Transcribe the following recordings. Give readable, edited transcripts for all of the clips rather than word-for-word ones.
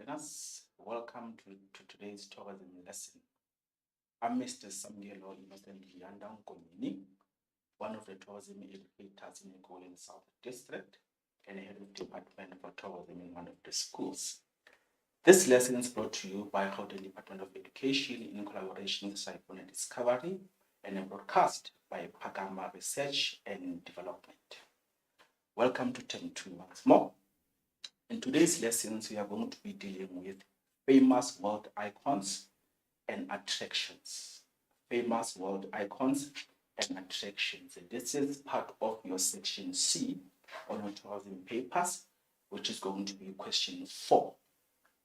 Learners, welcome to today's tourism lesson. I'm Mr. Samgelo Innocent Lianda Nkonyini, one of the tourism educators in the Golden South District and head of department for tourism in one of the schools. This lesson is brought to you by Gauteng Department of Education in collaboration with Sipona Discovery and a broadcast by Pagama Research and Development. Welcome to Term 2 once more. In today's lessons, we are going to be dealing with famous world icons and attractions. Famous world icons and attractions. And this is part of your section C on your tourism papers, which is going to be question 4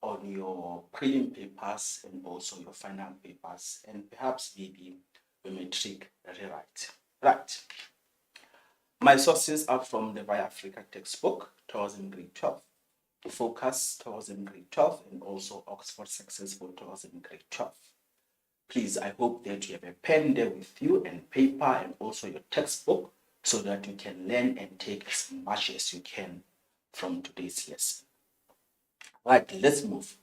on your prelim papers and also your final papers, and perhaps maybe the metric rewrite. Right. My sources are from the Via Africa textbook, Tourism Grade 12. Focus Tourism Grade 12 and also Oxford Successful Tourism Grade 12. Please, I hope that you have a pen there with you and paper and also your textbook so that you can learn and take as much as you can from today's lesson. Right, let's move.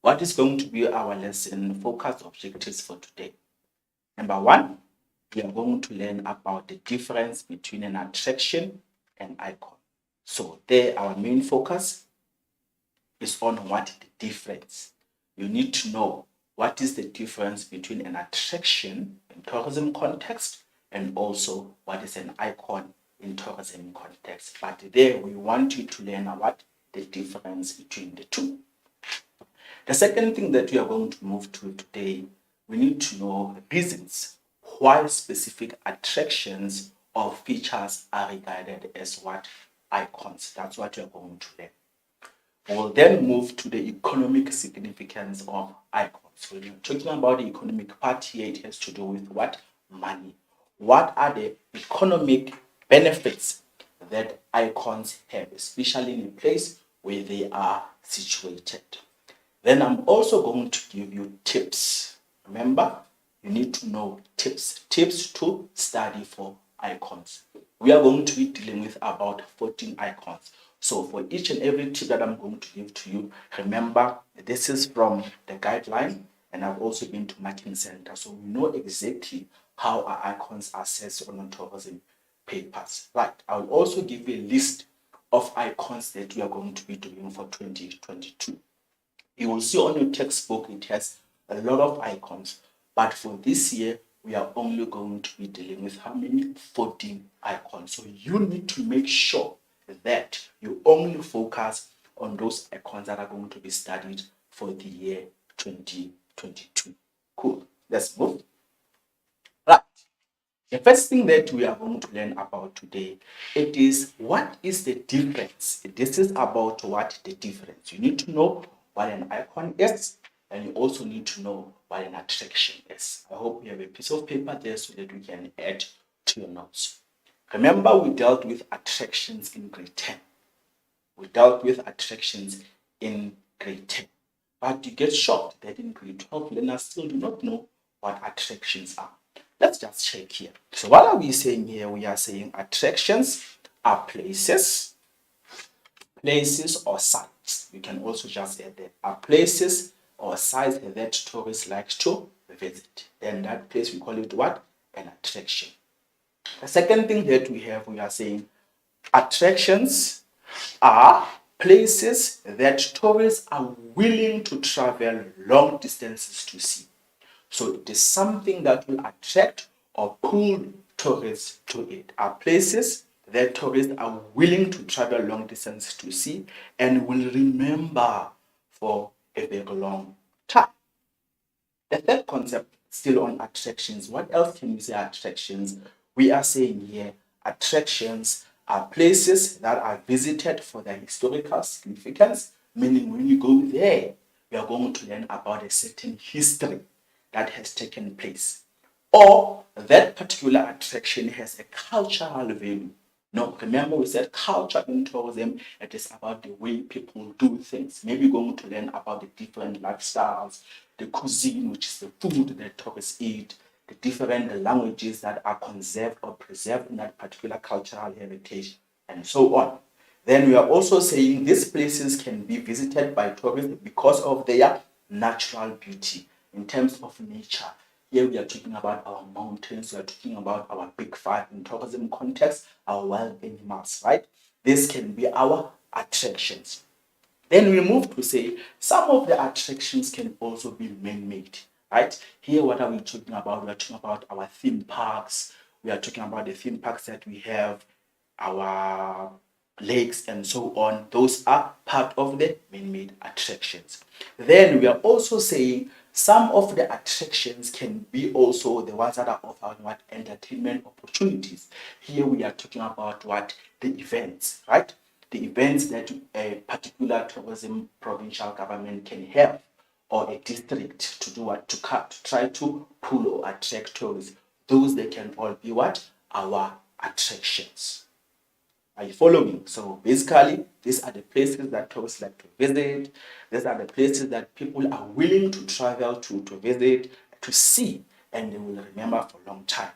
What is going to be our lesson focus objectives for today? Number 1, we are going to learn about the difference between an attraction and icon. So there, our main focus is on what the difference. You need to know what is the difference between an attraction in tourism context and also what is an icon in tourism context. But there we want you to learn what the difference between the two. The second thing that we are going to move to today, we need to know the reasons why specific attractions or features are regarded as what icons. That's what we are going to learn. We'll then move to the economic significance of icons. When you're talking about the economic part here, it has to do with what? Money. What are the economic benefits that icons have, especially in a place where they are situated? Then I'm also going to give you tips. Remember, you need to know tips. Tips to study for icons. We are going to be dealing with about 14 icons. So for each and every tip that I'm going to give to you, remember this is from the guideline and I've also been to Marking Center. So we know exactly how our icons are assessed on tourism papers. Right. I will also give you a list of icons that we are going to be doing for 2022. You will see on your textbook it has a lot of icons. But for this year, we are only going to be dealing with how many? 14 icons. So you need to make sure that you only focus on those icons that are going to be studied for the year 2022. Cool. Let's move. Right. The first thing that we are going to learn about today, it is what is the difference. This is about what the difference. You need to know what an icon is, and you also need to know what an attraction is. I hope you have a piece of paper there so that we can add to your notes. Remember, we dealt with attractions in grade 10. We dealt with attractions in grade 10. But you get shocked that in grade 12, learners still do not know what attractions are. Let's just check here. So what are we saying here? We are saying attractions are places or sites. We can also just add that are places or sites that tourists like to visit. Then that place we call it what? An attraction. The second thing that we are saying attractions are places that tourists are willing to travel long distances to see. So it is something that will attract or pull tourists to it. Are places that tourists are willing to travel long distance to see and will remember for a very long time. The third concept, still on attractions. What else can we say attractions? We are saying here attractions are places that are visited for their historical significance, meaning when you go there, you are going to learn about a certain history that has taken place, or that particular attraction has a cultural value. No, remember we said culture in tourism, it is about the way people do things. Maybe you're going to learn about the different lifestyles, the cuisine, which is the food that tourists eat, the different languages that are conserved or preserved in that particular cultural heritage, and so on. Then we are also saying these places can be visited by tourists because of their natural beauty in terms of nature. Here we are talking about our mountains, we are talking about our big five in tourism context, our wild animals, right? This can be our attractions. Then we move to say some of the attractions can also be man-made, right? Here, what are we talking about? We are talking about our theme parks. We are talking about the theme parks that we have, our lakes, and so on. Those are part of the man-made attractions. Then we are also saying some of the attractions can be also the ones that are offering what entertainment opportunities. Here we are talking about what the events, right? The events that a particular tourism provincial government can have or a district to do what to cut to try to pull or attract tourists. Those they can all be what our attractions. Are you following? So basically, these are the places that tourists like to visit. These are the places that people are willing to travel to visit, to see, and they will remember for a long time.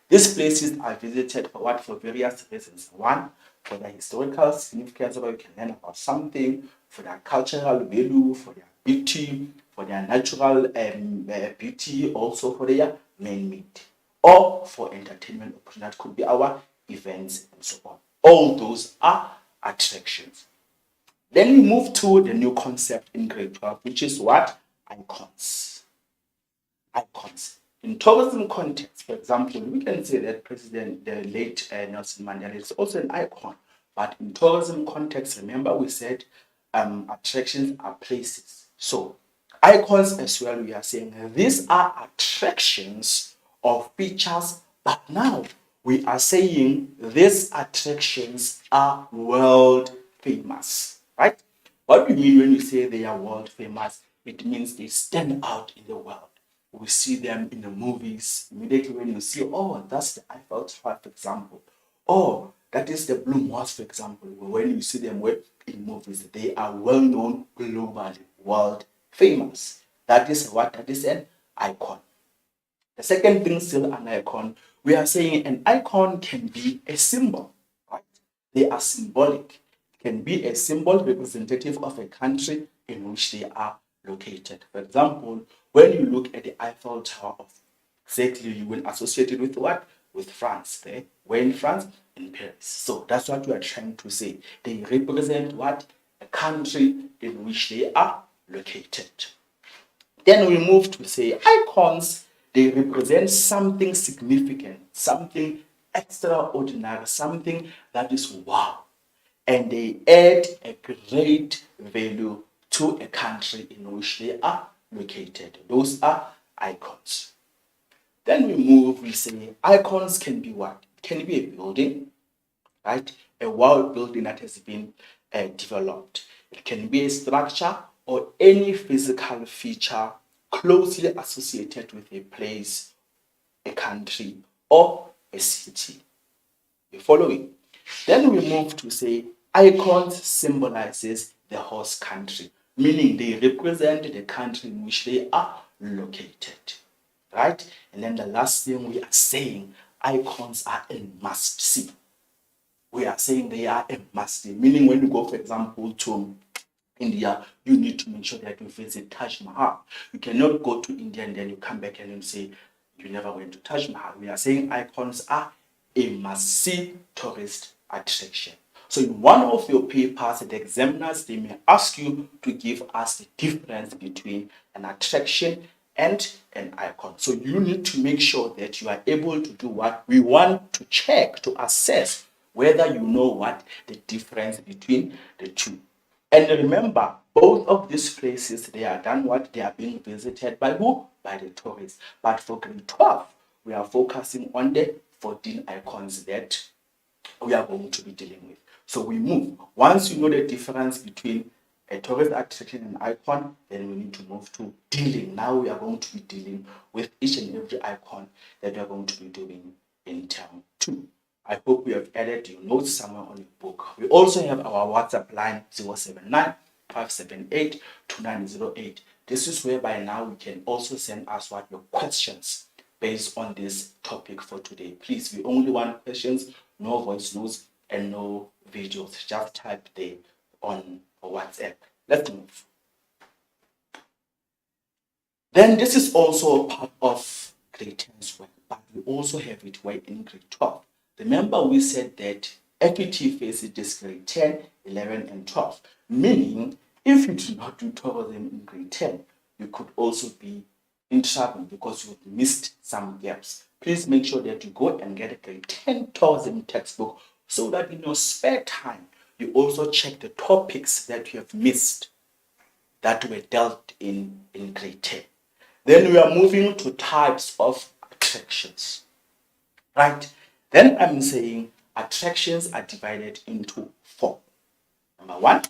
These places are visited for what? For various reasons. One, for their historical significance, where you can learn about something, for their cultural value, for their beauty, for their natural beauty, also for their man-made, or for entertainment. That could be our events and so on. All those are attractions. Then we move to the new concept in grade 12, which is what? Icons. Icons. In tourism context, for example, we can say that the late Nelson Mandela is also an icon. But in tourism context, remember we said attractions are places. So icons as well, we are saying these are attractions or features, but now we are saying these attractions are world famous, right? What do we mean when we say they are world famous? It means they stand out in the world. We see them in the movies. Immediately when you see, oh, that's the Eiffel Tower, for example. Oh, that is the Blue Mosque, for example. When you see them in movies, they are well known globally, world famous. That is what? That is an icon. The second thing, still an icon, we are saying an icon can be a symbol, right? They are symbolic. It can be a symbol representative of a country in which they are located. For example, when you look at the Eiffel Tower, of exactly you will associate it with what? With France. There, where in France? In Paris. So that's what we are trying to say. They represent what? A country in which they are located. Then we move to say icons, they represent something significant, something extraordinary, something that is wow. And they add a great value to a country in which they are located. Those are icons. Then we move, we say icons can be what? It can be a building, right? A wall building that has been developed. It can be a structure or any physical feature closely associated with a place, a country, or a city. You following? Then we move to say icons symbolizes the host country, meaning they represent the country in which they are located, right? And then the last thing we are saying, icons are a must see. We are saying they are a must see, meaning when you go, for example, to India, you need to make sure that you visit Taj Mahal. You cannot go to India and then you come back and you say you never went to Taj Mahal. We are saying icons are a must-see tourist attraction. So in one of your papers, the examiners, they may ask you to give us the difference between an attraction and an icon. So you need to make sure that you are able to do what we want to check, to assess whether you know what the difference between the two. And remember, both of these places, they are done what? They are being visited by who? By the tourists. But for grade 12, we are focusing on the 14 icons that we are going to be dealing with. So we move. Once you know the difference between a tourist attraction and icon, then we need to move to dealing. Now we are going to be dealing with each and every icon that we are going to be doing in term 2. I hope we have added your notes somewhere on your book. We also have our WhatsApp line 079 578 2908. This is whereby now we can also send us what your questions based on this topic for today. Please, we only want questions, no voice notes, and no videos. Just type there on WhatsApp. Let's move. Then this is also a part of grade 10's work, but we also have it in grade 12. Remember we said that FET faces this grade 10, 11, and 12. Meaning, if you do not do tourism in grade 10, you could also be in trouble because you missed some gaps. Please make sure that you go and get a grade 10 tourism textbook so that in your spare time, you also check the topics that you have missed that were dealt in grade 10. Then we are moving to types of attractions, right? Then I'm saying attractions are divided into 4. Number 1,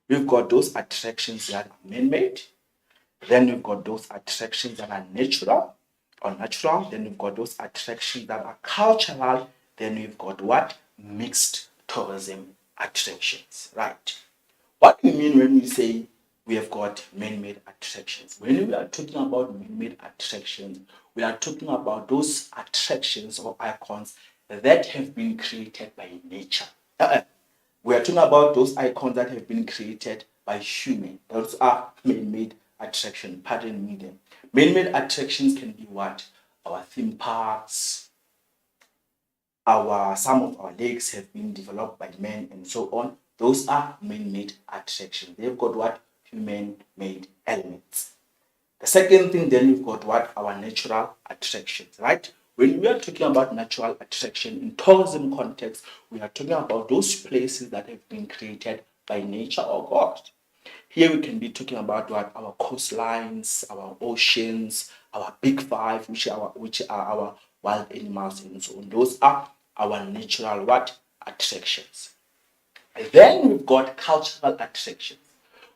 we've got those attractions that are man-made. Then we've got those attractions that are natural. Then we've got those attractions that are cultural. Then we've got what? Mixed tourism attractions, right? What do we mean when we say we have got man-made attractions? When we are talking about man-made attractions, we are talking about those attractions or icons that have been created by nature. We are talking about those icons that have been created by human. Those are man-made attractions. Pardon me then. Man-made attractions can be what? Our theme parks, some of our lakes have been developed by men and so on. Those are man-made attractions. They've got what? Human-made elements. The second thing, then we've got what? Our natural attractions, right? When we are talking about natural attraction in tourism context, we are talking about those places that have been created by nature or God. Here we can be talking about what? Our coastlines, our oceans, our big five, which are our wild animals and so on. Those are our natural what? Attractions. Then we've got cultural attractions.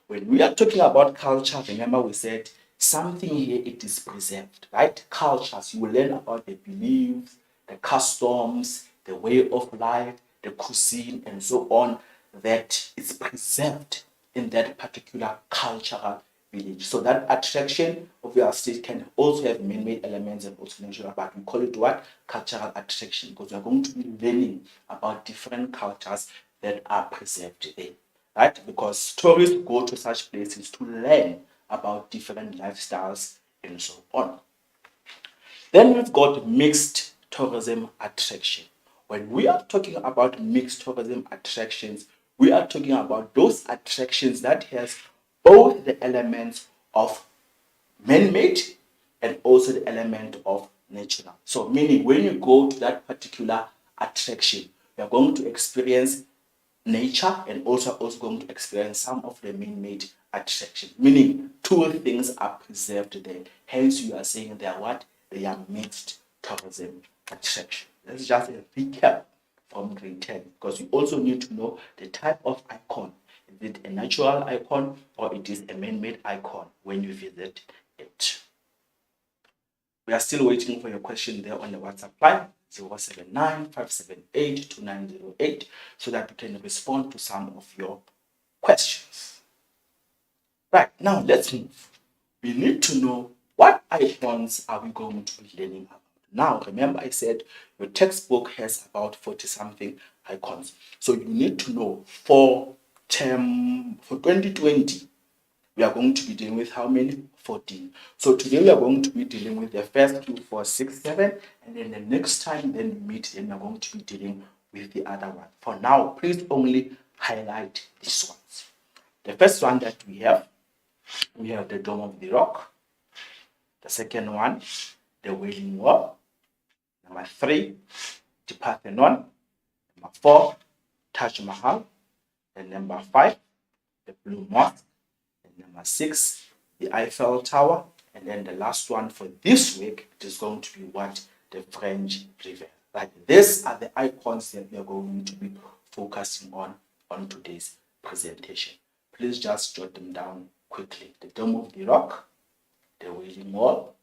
When we are talking about culture, remember we said something here, it is preserved, right? Cultures, you will learn about the beliefs, the customs, the way of life, the cuisine, and so on, that is preserved in that particular cultural village. So that attraction obviously can also have man-made elements and also natural, but we call it what? Cultural attraction, because we are going to be learning about different cultures that are preserved there, right? Because tourists go to such places to learn about different lifestyles and so on. Then we've got mixed tourism attraction. When we are talking about mixed tourism attractions, we are talking about those attractions that has both the elements of man-made and also the element of natural. So meaning when you go to that particular attraction, you are going to experience nature and also going to experience some of the man-made attraction. Meaning two things are preserved there. Hence you are saying they are what? They are mixed tourism attraction. That's just a recap from grade 10, because you also need to know the type of icon. Is it a natural icon or it is a man-made icon when you visit it? We are still waiting for your question there on the WhatsApp line 079-578-2908 so that we can respond to some of your questions. Right, now let's move. We need to know what icons are we going to be learning about. Now, remember I said your textbook has about 40-something icons. So you need to know for 2020, we are going to be dealing with how many? 14. So today we are going to be dealing with the first 2, 4, 6, 7, and then the next time then we meet, then we are going to be dealing with the other one. For now, please only highlight these ones. The first one that we have the Dome of the Rock. The second one, the Wailing Wall. Number 3, the Parthenon. Number 4, Taj Mahal. And number 5, the Blue Mosque. And number 6, the Eiffel Tower. And then the last one for this week, it is going to be what? The French River. Right? These are the icons that we are going to be focusing on today's presentation. Please just jot them down quickly. The Dome of the Rock, the Wailing Wall,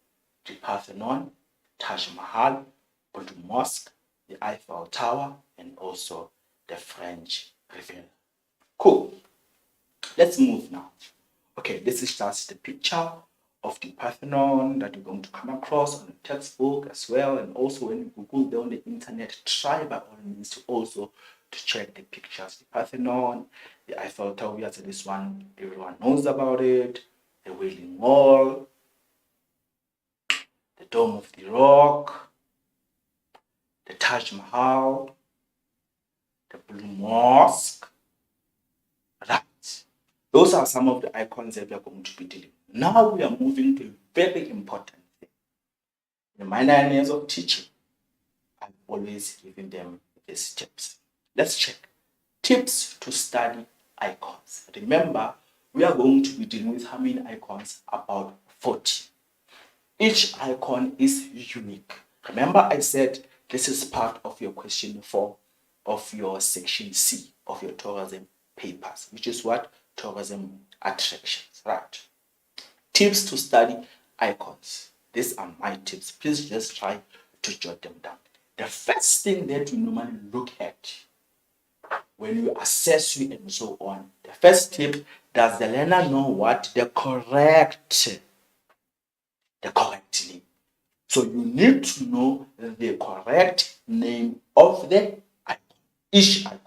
the Parthenon, Taj Mahal, Blue Mosque, the Eiffel Tower, and also the French River. Cool. Let's move now. Okay, this is just the picture of the Parthenon that you're going to come across on the textbook as well. And also when you Google there on the internet, try by all means to also to check the pictures. The Parthenon, the Eiffel Tower, so this one, everyone knows about it. The Wailing Wall, the Dome of the Rock, the Taj Mahal, the Blue Mosque. Right. Those are some of the icons that we are going to be dealing with. Now we are moving to a very important thing. In my 9 years of teaching, I've always given them these tips. Let's check. Tips to study icons. Remember, we are going to be dealing with how many icons? About 40. Each icon is unique. Remember, I said this is part of your question 4 of your section C of your tourism papers, which is what? Tourism attractions, right? Tips to study icons. These are my tips. Please just try to jot them down. The first thing that you normally look at when you assess you and so on, the first tip, does the learner know what? The correct name. So you need to know the correct name of the icon, each icon.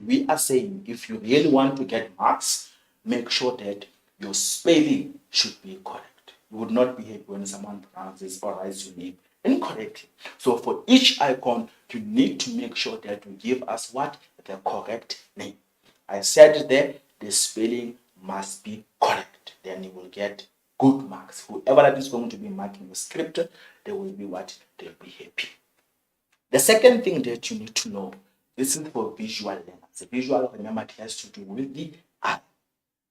We are saying if you really want to get marks, make sure that your spelling should be correct. You would not be happy when someone pronounces or writes your name incorrectly. So for each icon, you need to make sure that you give us what? The correct name. I said there, the spelling must be correct. Then you will get good marks. Whoever that is going to be marking your script, they will be what? They'll be happy. The second thing that you need to know, this is for visual learners. The visual, remember, it has to do with the eye.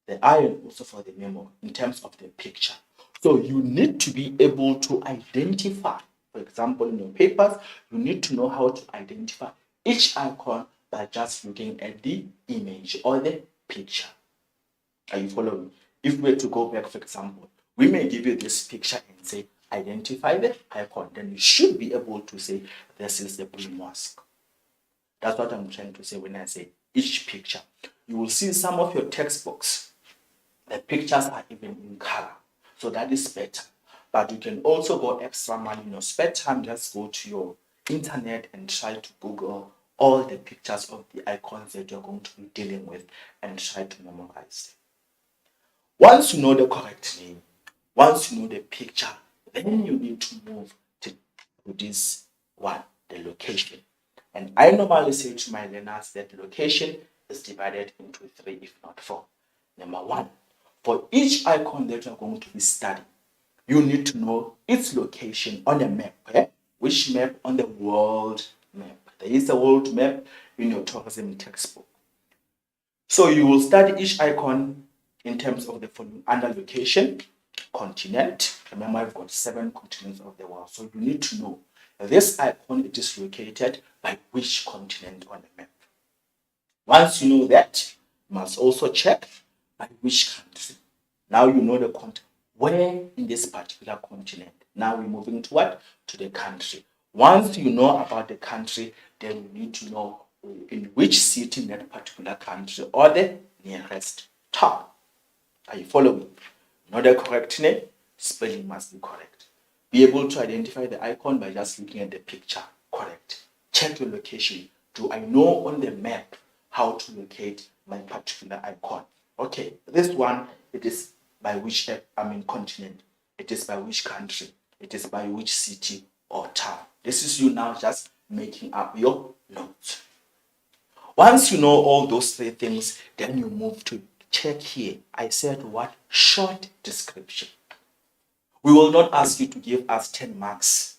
The eye and also for the memo in terms of the picture. So you need to be able to identify, for example, in your papers, you need to know how to identify each icon by just looking at the image or the picture. Are you following? If we were to go back, for example, we may give you this picture and say, identify the icon. Then you should be able to say, this is the Blue Mosque. That's what I'm trying to say when I say each picture. You will see some of your textbooks, the pictures are even in color. So that is better. But you can also go extra mile in your spare time. Just go to your internet and try to Google all the pictures of the icons that you're going to be dealing with and try to memorize them. Once you know the correct name, once you know the picture, then you need to move to this one, the location. And I normally say to my learners that the location is divided into 3, if not 4. Number 1, for each icon that you're going to be studying, you need to know its location on a map. Which map? On the world map. There is a world map in your tourism textbook. So you will study each icon in terms of the following: under location, continent. Remember, I've got 7 continents of the world. So you need to know this icon, it is located by which continent on the map. Once you know that, you must also check by which country. Now you know the continent. Where in this particular continent? Now we're moving to what? To the country. Once you know about the country, then you need to know in which city in that particular country or the nearest town. Are you following? Know the correct name, spelling must be correct. Be able to identify the icon by just looking at the picture. Correct. Check your location. Do I know on the map how to locate my particular icon? Okay, this one, it is by which continent, it is by which country, it is by which city or town. This is you now just making up your notes. Once you know all those 3 things, then you move to check here. I said what? Short description. We will not ask you to give us 10 marks.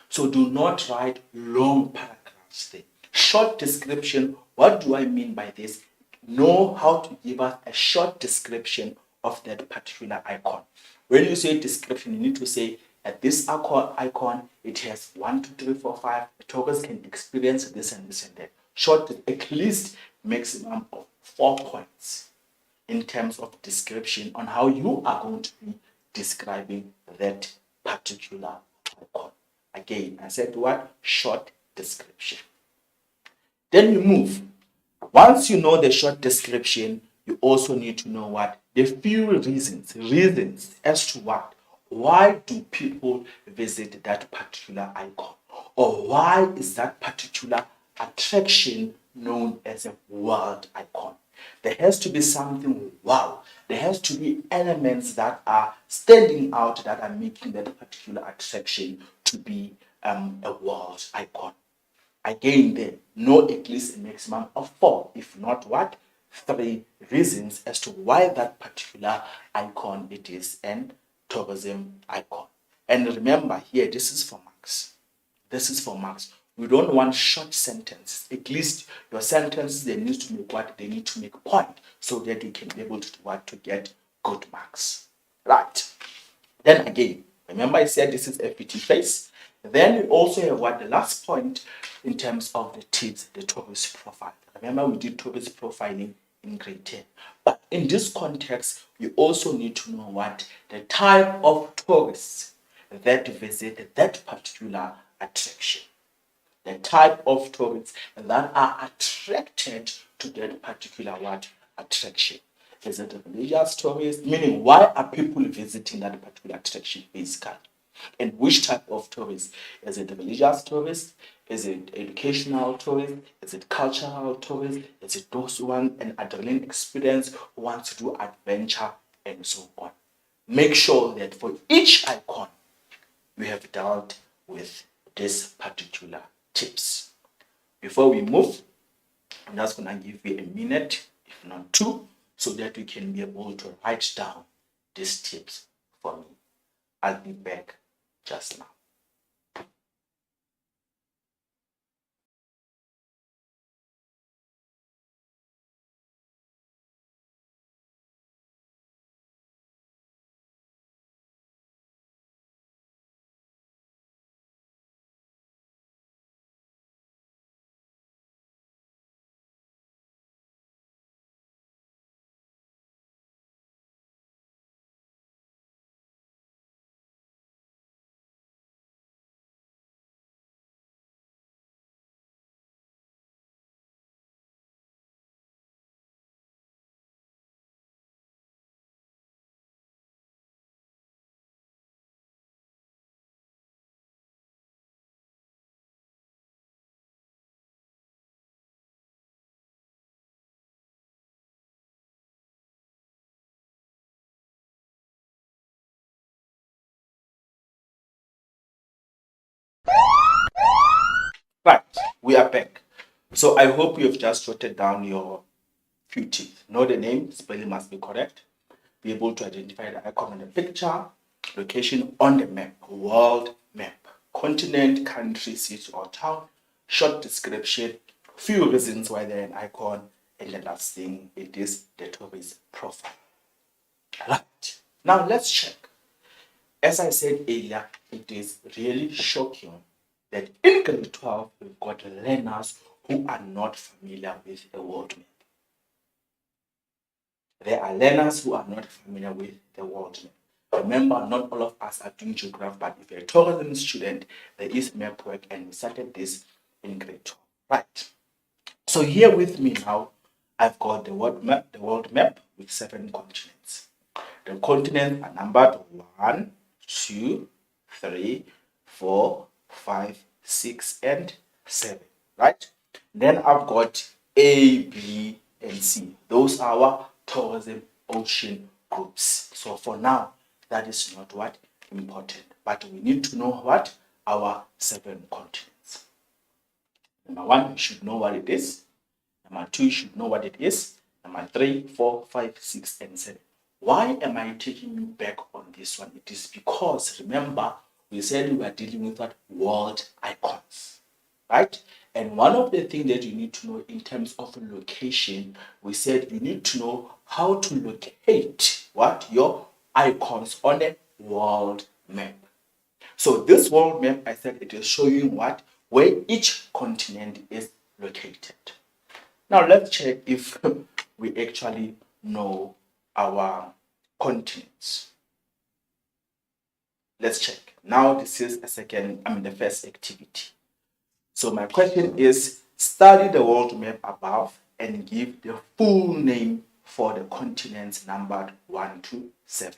So do not write long paragraphs there. Short description, what do I mean by this? Know how to give us a short description of that particular icon. When you say description, you need to say at this icon, it has 1, 2, 3, 4, 5. The tourists can experience this and this and that. Short, at least maximum of 4 points in terms of description on how you are going to be describing that particular icon. Again, I said what? Short description. Then you move. Once you know the short description, you also need to know what? The few reasons as to what? Why do people visit that particular icon? Or why is that particular attraction known as a world icon. There has to be something wow. There has to be elements that are standing out that are making that particular attraction to be a world icon. Again, there no at least a maximum of 4, if not what 3 reasons as to why that particular icon it is an tourism icon. And remember here, this is for marks. This is for marks. We don't want short sentences. At least your sentences they need to make what they need to make point so that you can be able to what to get good marks. Right. Then again, remember I said this is FPT phase. Then we also have what the last point in terms of the tips, the tourist profile. Remember we did tourist profiling in grade 10. But in this context, we also need to know what the type of tourists that visit that particular attraction. The type of tourists that are attracted to that particular what attraction. Is it a religious tourist? Meaning, why are people visiting that particular attraction basically? And which type of tourist? Is it a religious tourist? Is it educational tourist? Is it cultural tourist? Is it those who want an adrenaline experience, who want to do adventure, and so on? Make sure that for each icon, you have dealt with this particular tips. Before we move, I'm just gonna give you a minute, if not 2, so that we can be able to write down these tips for me. I'll be back just now. Right, we are back. So I hope you have just jotted down your few tips. Know the name, spelling must be correct. Be able to identify the icon on the picture, location on the map, world map, continent, country, city, or town, short description, few reasons why they're an icon, and the last thing it is the tourist profile. Right. Now let's check. As I said earlier, it is really shocking that in grade 12 we've got learners who are not familiar with the world map. There are learners who are not familiar with the world map. Remember, not all of us are doing geography, but if you're a tourism student, there is map work, and we started this in grade 12. Right. So here with me now, I've got the world map with 7 continents. The continents are numbered 1, 2, 3, 4, 5, 6, and 7. Right? Then I've got A, B, and C. Those are our tourism ocean groups. So for now, that is not what important. But we need to know what our 7 continents. Number 1, you should know what it is. Number 2, you should know what it is. Number 3, 4, 5, 6, and 7. Why am I taking you back on this one? It is because, remember, we said we were dealing with what world icons, right? And one of the things that you need to know in terms of location, we said you need to know how to locate what your icons on a world map. So this world map, I said it is showing what where each continent is located. Now let's check if we actually know our continents. Let's check. Now this is the first activity. So my question is, study the world map above and give the full name for the continents numbered 1 to 7.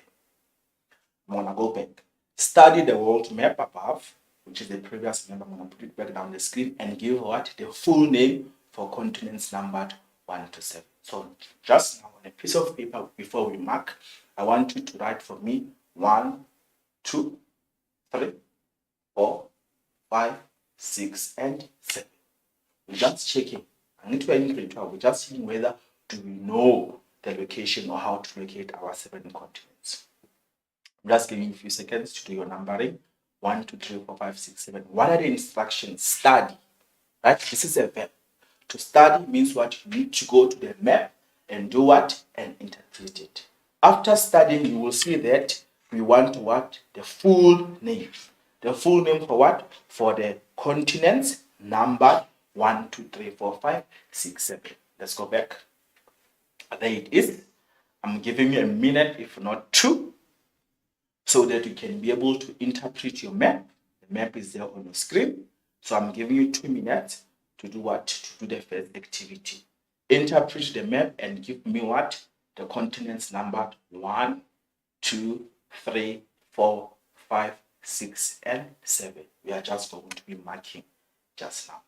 I'm gonna go back. Study the world map above, which is the previous map. I'm gonna put it back down the screen and give what the full name for continents numbered 1 to 7. So just now on a piece of paper before we mark, I want you to write for me 1, 2, 3, 4, 5, 6, and 7. We're just checking. I need to in grade 12. We're just seeing whether do we know the location or how to locate our 7 continents. I'm just giving you a few seconds to do your numbering. 1, 2, 3, 4, 5, 6, 7. What are the instructions? Study. Right? This is a verb. To study means what? You need to go to the map and do what? And interpret it. After studying, you will see that we want what? The full name. The full name for what? For the continents numbered 1, 2, 3, 4, 5, 6, 7. Let's go back. There it is. I'm giving you a minute, if not 2, so that you can be able to interpret your map. The map is there on your screen. So I'm giving you 2 minutes to do what? To do the first activity. Interpret the map and give me what? The continents numbered 1, 2, 3, 4, 5, 6, and 7. We are just going to be marking just now.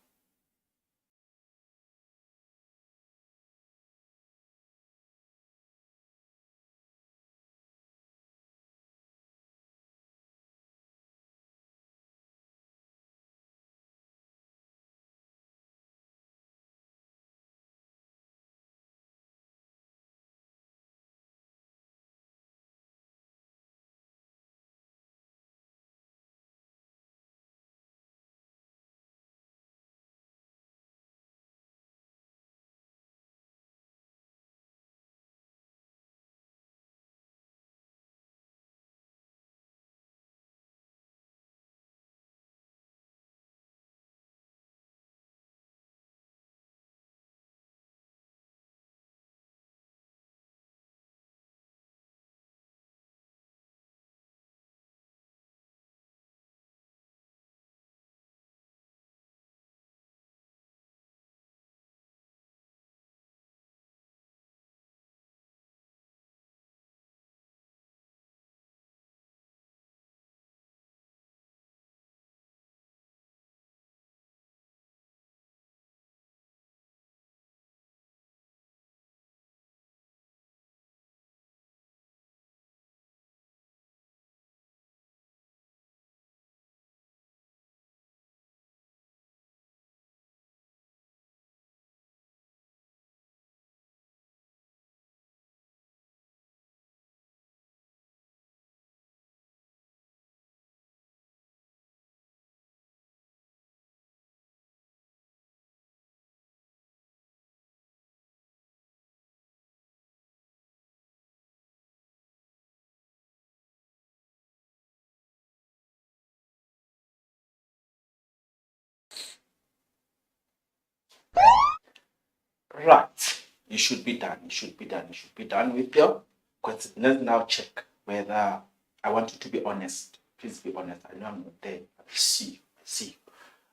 Right. You should be done. You should be done. You should be done with your questions. Let's now check whether I want you to be honest. Please be honest. I know I'm not there. I see you. I see you.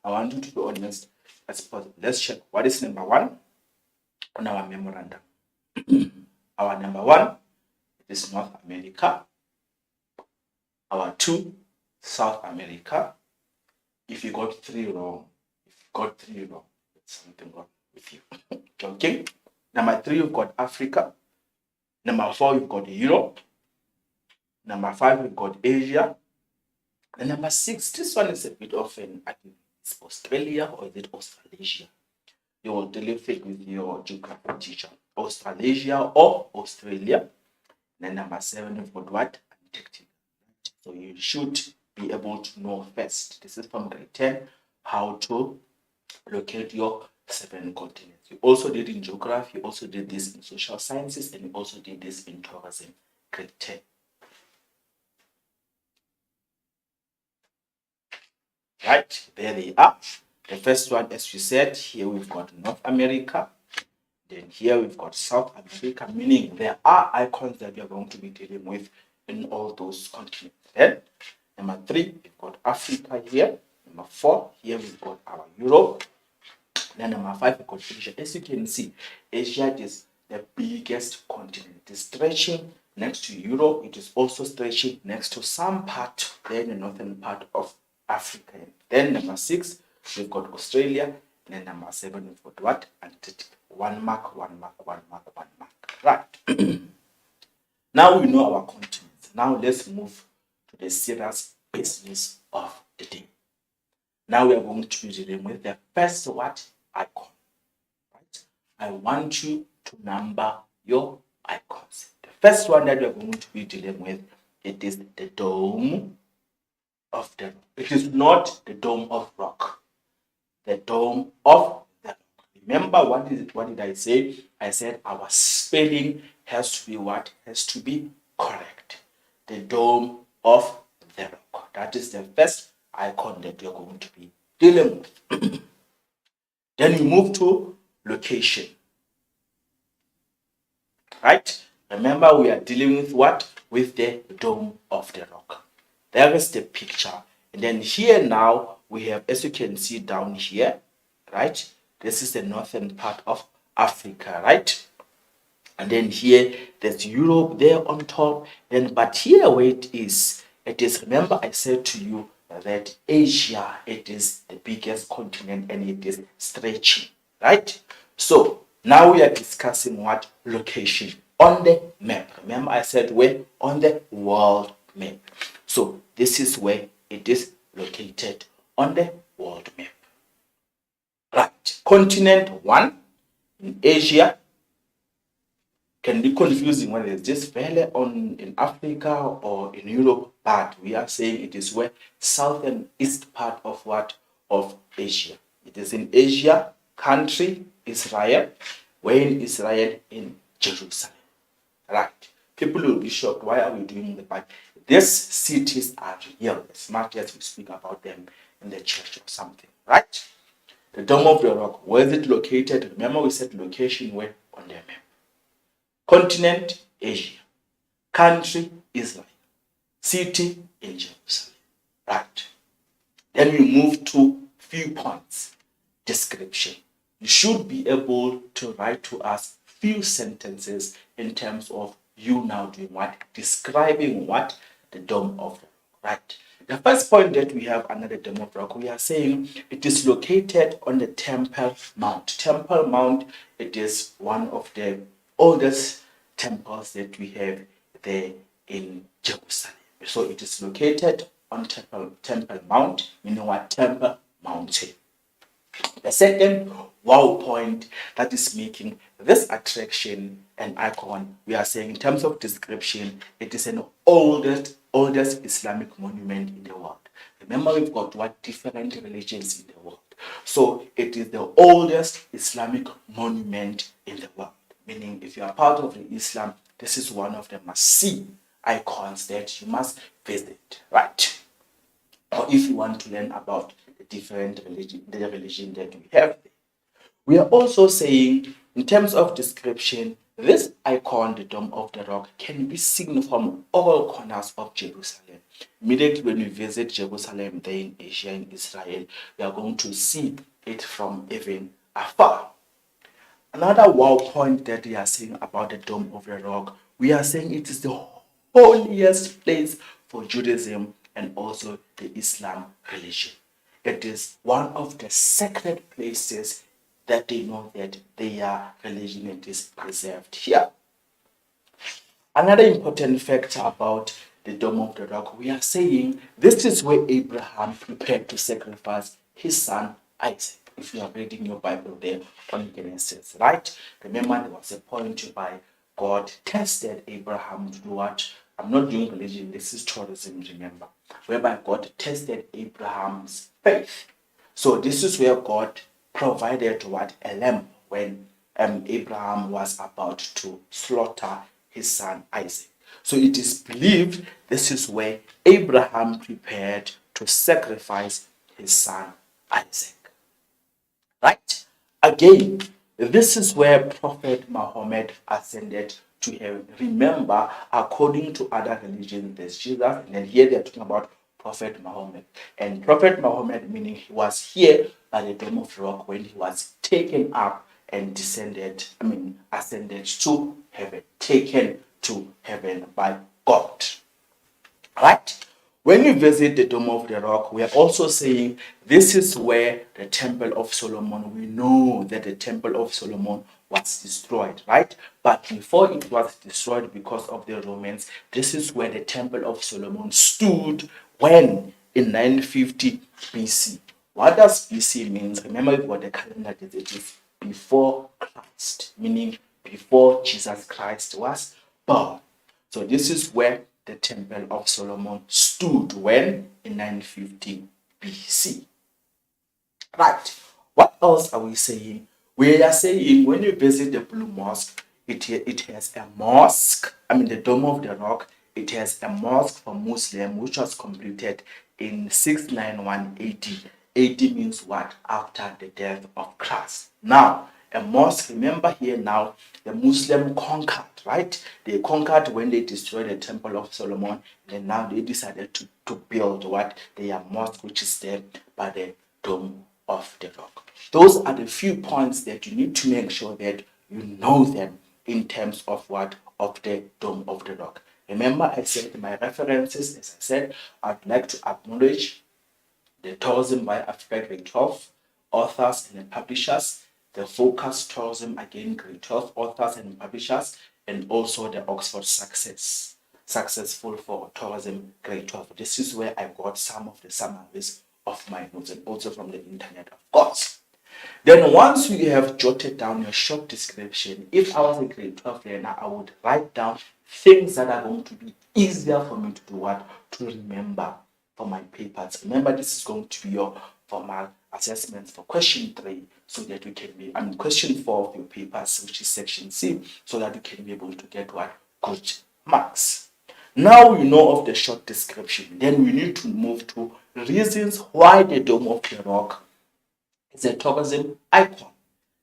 I want you to be honest as possible. Let's check. What is number 1 on our memorandum? Our number 1 is North America. Our 2, South America. If you got 3 wrong, it's something wrong with you. Okay. Number 3, you've got Africa. Number 4, you've got Europe. Number 5, we've got Asia. And number 6, this one is a bit of an, I think it's Australia or is it Australasia? You will deal with your geography teacher. Australasia or Australia. Then number 7, we've got what? Antarctica. So you should be able to know first. This is from grade 10, how to locate your 7 continents. You also did in geography, you also did this in social sciences, and you also did this in tourism, grade 10. Right, there they are. The first one, as we said, here we've got North America. Then here we've got South America, meaning there are icons that we are going to be dealing with in all those continents. Then, number 3, we've got Africa here. Number 4, here we've got our Europe. Then number 5, we've got Asia. As you can see, Asia is the biggest continent. It is stretching next to Europe. It is also stretching next to some part there in the northern part of Africa. Then number 6, we've got Australia. And then number 7, we've got what? Antithetic. 1 mark, 1 mark, 1 mark, 1 mark. Right. Now we know our continents. Now let's move to the serious business of the day. Now we are going to be dealing with the first what? Icon. Right? I want you to number your icons. The first one that we are going to be dealing with, it is the dome of the rock. It is not the dome of rock. The dome of the rock. Remember what did I say? I said our spelling has to be what? Has to be correct. The dome of the rock. That is the first icon that we are going to be dealing with. Then we move to location. Right? Remember, we are dealing with what? With the dome of the rock. There is the picture. And then here now, we have, as you can see down here, right? This is the northern part of Africa, right? And then here, there's Europe there on top. Then, but here where it is, remember I said to you that Asia, it is the biggest continent and it is stretching, right? So, now we are discussing what? Location on the map. Remember I said where? On the world map. So, this is where it is located on the world map. Right. Continent 1 in Asia. Can be confusing when it's just fairly in Africa or in Europe, but we are saying it is where southern east part of what? Of Asia. It is in Asia, country Israel. Where in Israel? In Jerusalem. Right. People will be shocked. Why are we doing the Bible? These cities are real as much as we speak about them in the church or something. Right? The Dome of the Rock. Where is it located? Remember we said location where? On the map. Continent, Asia. Country, Israel. City, in Jerusalem. Right. Then we move to few points. Description. You should be able to write to us few sentences in terms of you now doing what? Describing what? The Dome of the Rock. Right. The first point that we have under the Dome of the Rock, we are saying it is located on the Temple Mount. Temple Mount, it is one of the oldest temples that we have there in Jerusalem. So it is located on Temple Mount, meaning what? Temple Mountain. The second wow point that is making this attraction an icon, we are saying in terms of description, it is an oldest Islamic monument in the world. Remember, we've got what? Different religions in the world. So it is the oldest Islamic monument in the world. Meaning, if you are part of the Islam, this is one of the must-see icons that you must visit, right? Or if you want to learn about the different religion that we have. We are also saying, in terms of description, this icon, the Dome of the Rock, can be seen from all corners of Jerusalem. Immediately when we visit Jerusalem there in Asia and Israel, we are going to see it from even afar. Another wow point that we are saying about the Dome of the Rock, we are saying it is the holiest place for Judaism and also the Islam religion. It is one of the sacred places that they know that their religion is preserved here. Another important factor about the Dome of the Rock, we are saying this is where Abraham prepared to sacrifice his son Isaac. If you are reading your Bible there on Genesis, right? Remember, there was a point whereby God tested Abraham to do what? I'm not doing religion, this is tourism, remember. Whereby God tested Abraham's faith. So this is where God provided what? A lamb when Abraham was about to slaughter his son Isaac. So it is believed this is where Abraham prepared to sacrifice his son Isaac. Right? Again, this is where Prophet Muhammad ascended to heaven. Remember, according to other religions, there's Jesus, and then here they're talking about Prophet Muhammad. And Prophet Muhammad, meaning he was here at the Dome of the Rock when he was taken up and ascended to heaven, taken to heaven by God. Right? When you visit the Dome of the Rock, we are also saying this is where the Temple of Solomon, we know that the Temple of Solomon was destroyed, right? But before it was destroyed because of the Romans, this is where the Temple of Solomon stood when in 950 BC. What does BC means? Remember what the calendar is. It is before Christ, meaning before Jesus Christ was born. So this is where the Temple of Solomon stood when in 950 BC. Right. What else are we saying? We are saying when you visit the Blue Mosque, it has a mosque. I mean, the Dome of the Rock. It has a mosque for Muslim which was completed in 691 AD. AD means what? After the death of Christ. Now, a mosque, remember here now, the Muslim conquered, right? They conquered when they destroyed the Temple of Solomon, and now they decided to build what? Their mosque, which is there by the Dome of the Rock. Those are the few points that you need to make sure that you know them in terms of what? Of the Dome of the Rock. Remember, I said my references, as I said, I'd like to acknowledge the Tourism by Africa Grade 12 authors and publishers, the Focus Tourism, again, Grade 12 authors and publishers, and also the Oxford Successful for Tourism Grade 12. This is where I got some of the summaries of my notes and also from the internet, of course. Then once you have jotted down your short description, if I was a grade 12 learner, I would write down things that are going to be easier for me to do what? To remember for my papers. Remember, this is going to be your formal assessments for question 3, so that you can be, question 4 of your papers, which is section C, so that you can be able to get what? Good marks. Now you know of the short description. Then we need to move to reasons why the Dome of the Rock is a tourism icon.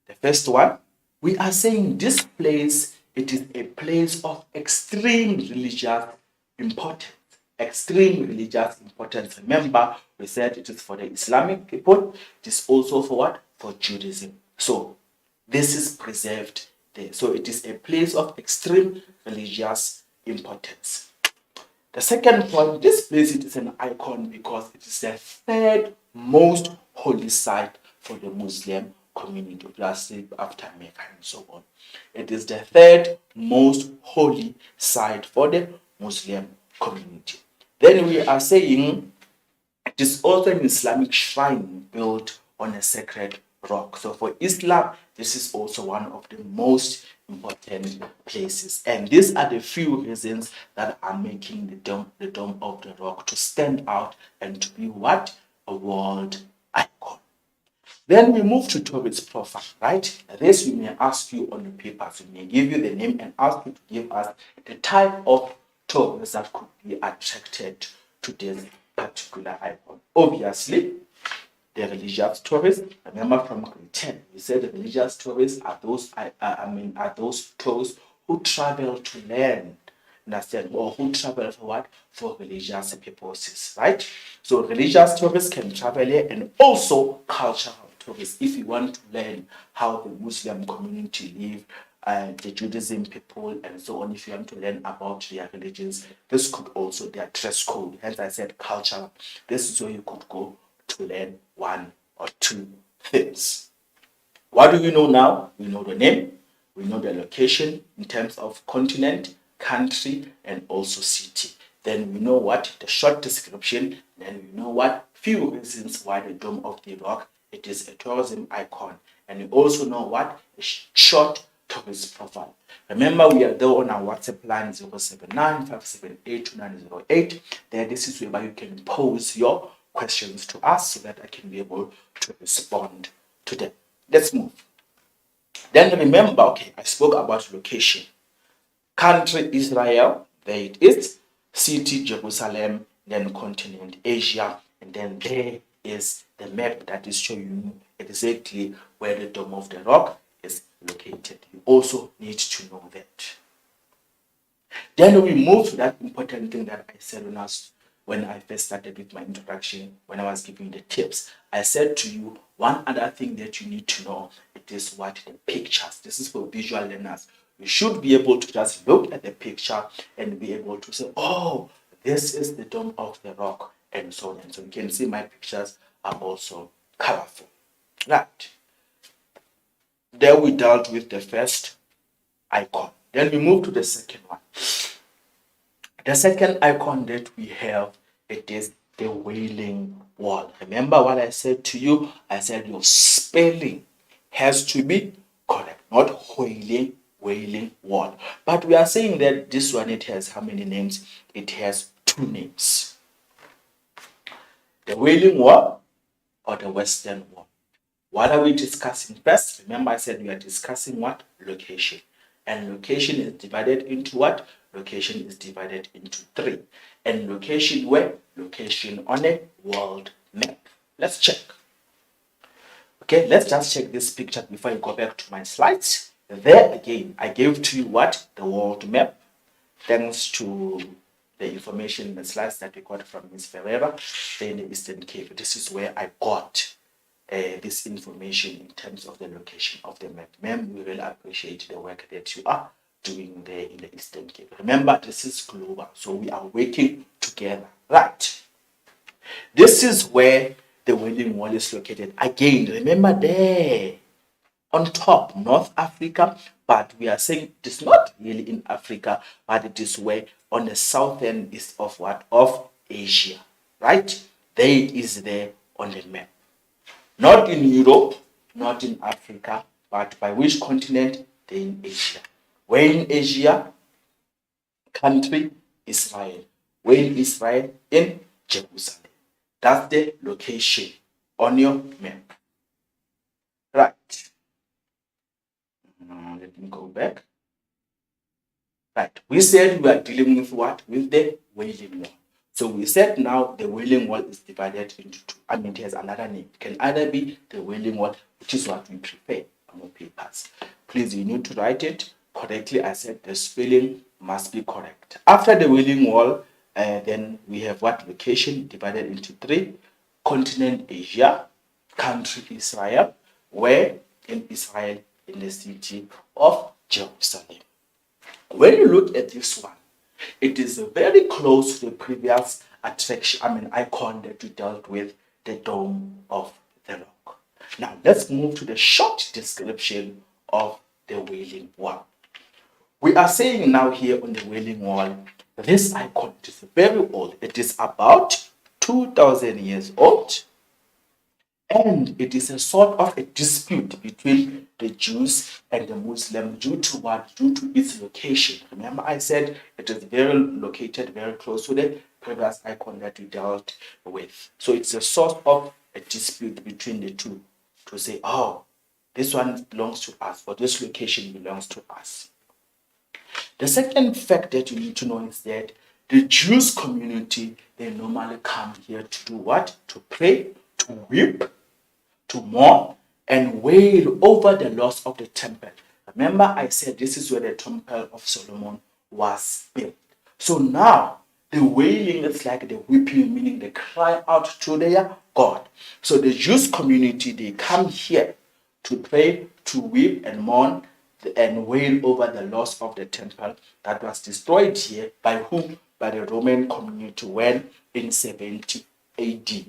The first one, we are saying this place, it is a place of extreme religious importance. Extreme religious importance. Remember, we said it is for the Islamic people. It is also for what? For Judaism. So this is preserved there. So it is a place of extreme religious importance. The second point, this place, it is an icon because it is the third most holy site for the Muslim community, obviously after Mecca and so on. It is the third most holy site for the Muslim community. Then we are saying it is also an Islamic shrine built on a sacred rock. So for Islam, this is also one of the most important places. And these are the few reasons that are making the Dome of the Rock to stand out and to be what? A world icon. Then we move to tourist profile, right? This we may ask you on the papers. We may give you the name and ask you to give us the type of tourists that could be attracted to this particular icon. Obviously, the religious tourists. Remember from grade 10, we said the religious tourists are those are those tourists who travel to learn, understand, or who travel for what? For religious purposes, right? So religious tourists can travel here, and also cultural tourists if you want to learn how the Muslim community live, the Judaism people, and so on. If you want to learn about their religions, this could also their dress code. Hence, I said cultural. This is where you could go to learn one or two things. What do we know now? We know the name, we know the location in terms of continent, country, and also city. Then we know what? The short description. Then we know what? Few reasons why the Dome of the Rock, it is a tourism icon. And we also know what? A short tourist profile. Remember, we are there on our WhatsApp line 079 578 2908. There, this is where you can pose your questions to us so that I can be able to respond to them. Let's move. Then remember, okay, I spoke about location. Country Israel, there it is. City Jerusalem, then continent Asia, and then there is the map that is showing you exactly where the Dome of the Rock is located. You also need to know that. Then we move to that important thing that I said when I first started with my introduction, when I was giving the tips. I said to you, one other thing that you need to know, it is what? The pictures. This is for visual learners. You should be able to just look at the picture and be able to say, oh, This is the Dome of the Rock, and so on. And so you can see my pictures are also colorful. Right. There we dealt with the first icon. Then we move to the second one. The second icon that we have, it is the Wailing Wall. Remember what I said to you? I said your spelling has to be correct, not Wailing Wall. But we are saying that this one, it has how many names? It has 2 names. The Wailing Wall or the Western Wall. What are we discussing first? Remember I said we are discussing what? Location. And location is divided into what? Location is divided into 3. And location where? Location on a world map. Let's check. Okay, let's just check this picture before I go back to my slides. There again, I gave to you what? The world map. Thanks to the information in the slides that we got from Ms. Ferreira, in the Eastern Cape. This is where I got this information in terms of the location of the map. Ma'am, we really appreciate the work that you are doing there in the Eastern Cape. Remember, this is global, so we are working together. Right. This is where the Wailing Wall is located. Again, remember there on top, North Africa, but we are saying it is not really in Africa, but it is where on the southern east of what? Of Asia. Right? There it is there on the map. Not in Europe, not in Africa, but by which continent? They're in Asia. Where in Asia? Country, Israel. Where in Israel? In Jerusalem. That's the location on your map. Right. Let me go back. Right. We said we are dealing with what? With the Wailing Wall. So we said now the Wailing Wall is divided into 2. I mean, it has another name. It can either be the Wailing Wall, which is what we prefer on your papers. Please, you need to write it correctly. I said the spelling must be correct. After the Wailing Wall, then we have what? Location divided into 3. Continent Asia, country Israel, where in Israel, in the city of Jerusalem. When you look at this one, it is very close to the previous icon that we dealt with, the Dome of the Rock. Now, let's move to the short description of the Wailing Wall. We are saying now here on the Wailing Wall, this icon is very old. It is about 2,000 years old. And it is a sort of a dispute between the Jews and the Muslims due to what? Due to its location. Remember I said it is located very close to the previous icon that we dealt with. So it's a sort of a dispute between the two to say, oh, this one belongs to us or this location belongs to us. The second fact that you need to know is that the Jewish community, they normally come here to do what? To pray, to weep, to mourn, and wail over the loss of the temple. Remember I said this is where the temple of Solomon was built. So now the wailing is like the weeping, meaning they cry out to their God. So the Jewish community, they come here to pray, to weep and mourn and wail over the loss of the temple that was destroyed here by whom? By the Roman community when in 70 AD.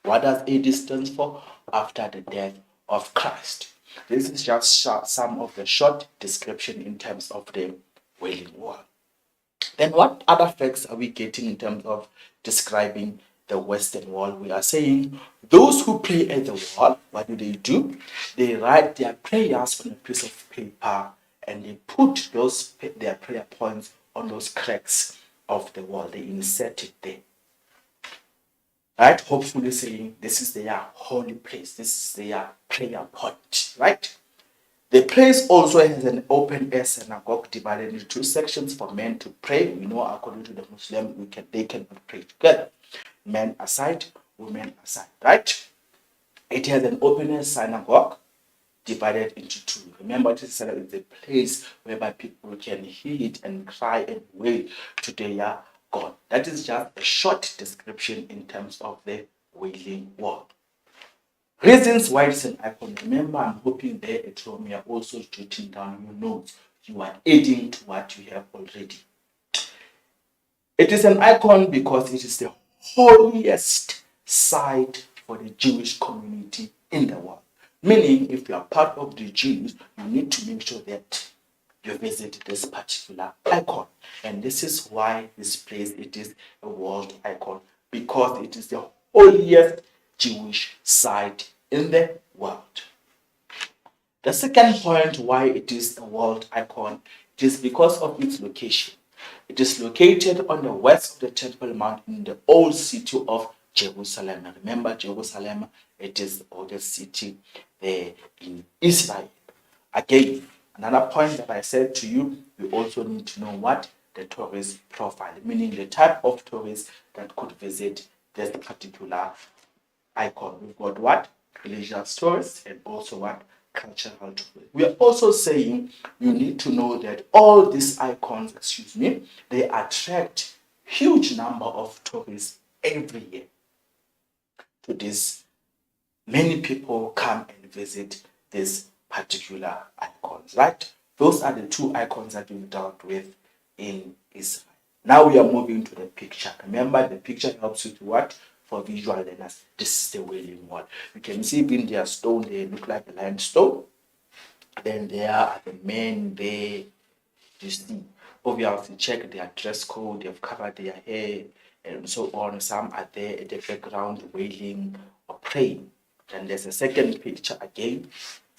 What does AD stand for? After the death of Christ. This is just some of the short description in terms of the Wailing Wall. Then what other facts are we getting in terms of describing the Western Wall? We are saying those who pray at the wall, what do? They write their prayers on a piece of paper and they put their prayer points on those cracks of the wall. They insert it there. Right? Hopefully saying this is their holy place. This is their prayer point. Right? The place also has an open air synagogue divided into 2 sections for men to pray. We know according to the Muslim, they cannot pray together. Men aside, women aside. Right? It has an open air synagogue divided into 2. Remember, this is a place whereby people can hear it and cry and wail to their God. That is just a short description in terms of the Wailing Wall. Reasons why it's an icon. Remember, I'm hoping there at home you are also jotting down your notes. You are adding to what you have already. It is an icon because it is the holiest site for the Jewish community in the world. Meaning, if you are part of the Jews, you need to make sure that you visit this particular icon. And this is why this place, it is a world icon, because it is the holiest Jewish site in the world. The second point why it is a world icon, it is because of its location. It is located on the west of the Temple Mount in the old city of Jerusalem. Remember, Jerusalem, it is the oldest city there in Israel. Again, another point that I said to you, we also need to know what the tourist profile, meaning the type of tourist that could visit this particular icon. We've got what? Religious tourists and also what? Cultural tourists. We are also saying you need to know that all these icons, they attract huge number of tourists every year to this. Many people come and visit this particular icons, right? Those are the two icons that we've dealt with in Israel. Now we are moving to the picture. Remember, the picture helps you to what? For visual learners. This is the Wailing Wall. You can see in their stone, they look like a limestone. Then there are the men there. You see, obviously check their dress code, they've covered their hair, and so on. Some are there at the background wailing or praying. Then there's a second picture again.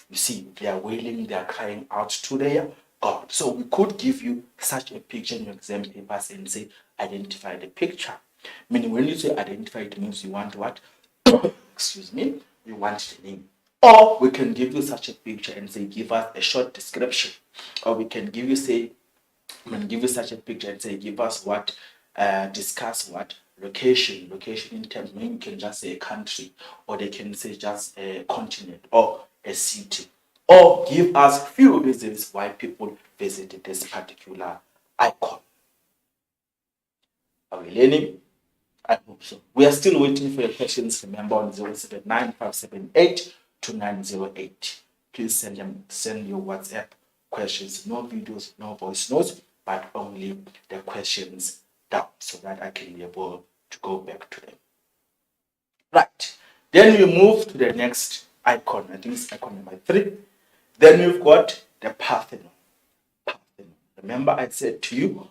You see, they are wailing, they are crying out to their God. So we could give you such a picture in your exam papers and say, identify the picture. Meaning, when you say identify, it means you want what? You want the name. Or we can give you such a picture and say, give us a short description. Or we can give you such a picture and say, give us what, discuss what, location in terms, maybe you can just say a country, or they can say just a continent or a city, or give us few reasons why people visited this particular icon. Are we learning? I hope so. We are still waiting for your questions. Remember, on 079-578-2908. Please send your WhatsApp questions, no videos, no voice notes, but only the questions down so that I can be able to go back to them. Right. Then we move to the next icon. I think it's icon number 3. Then we've got the Parthenon. Remember, I said to you,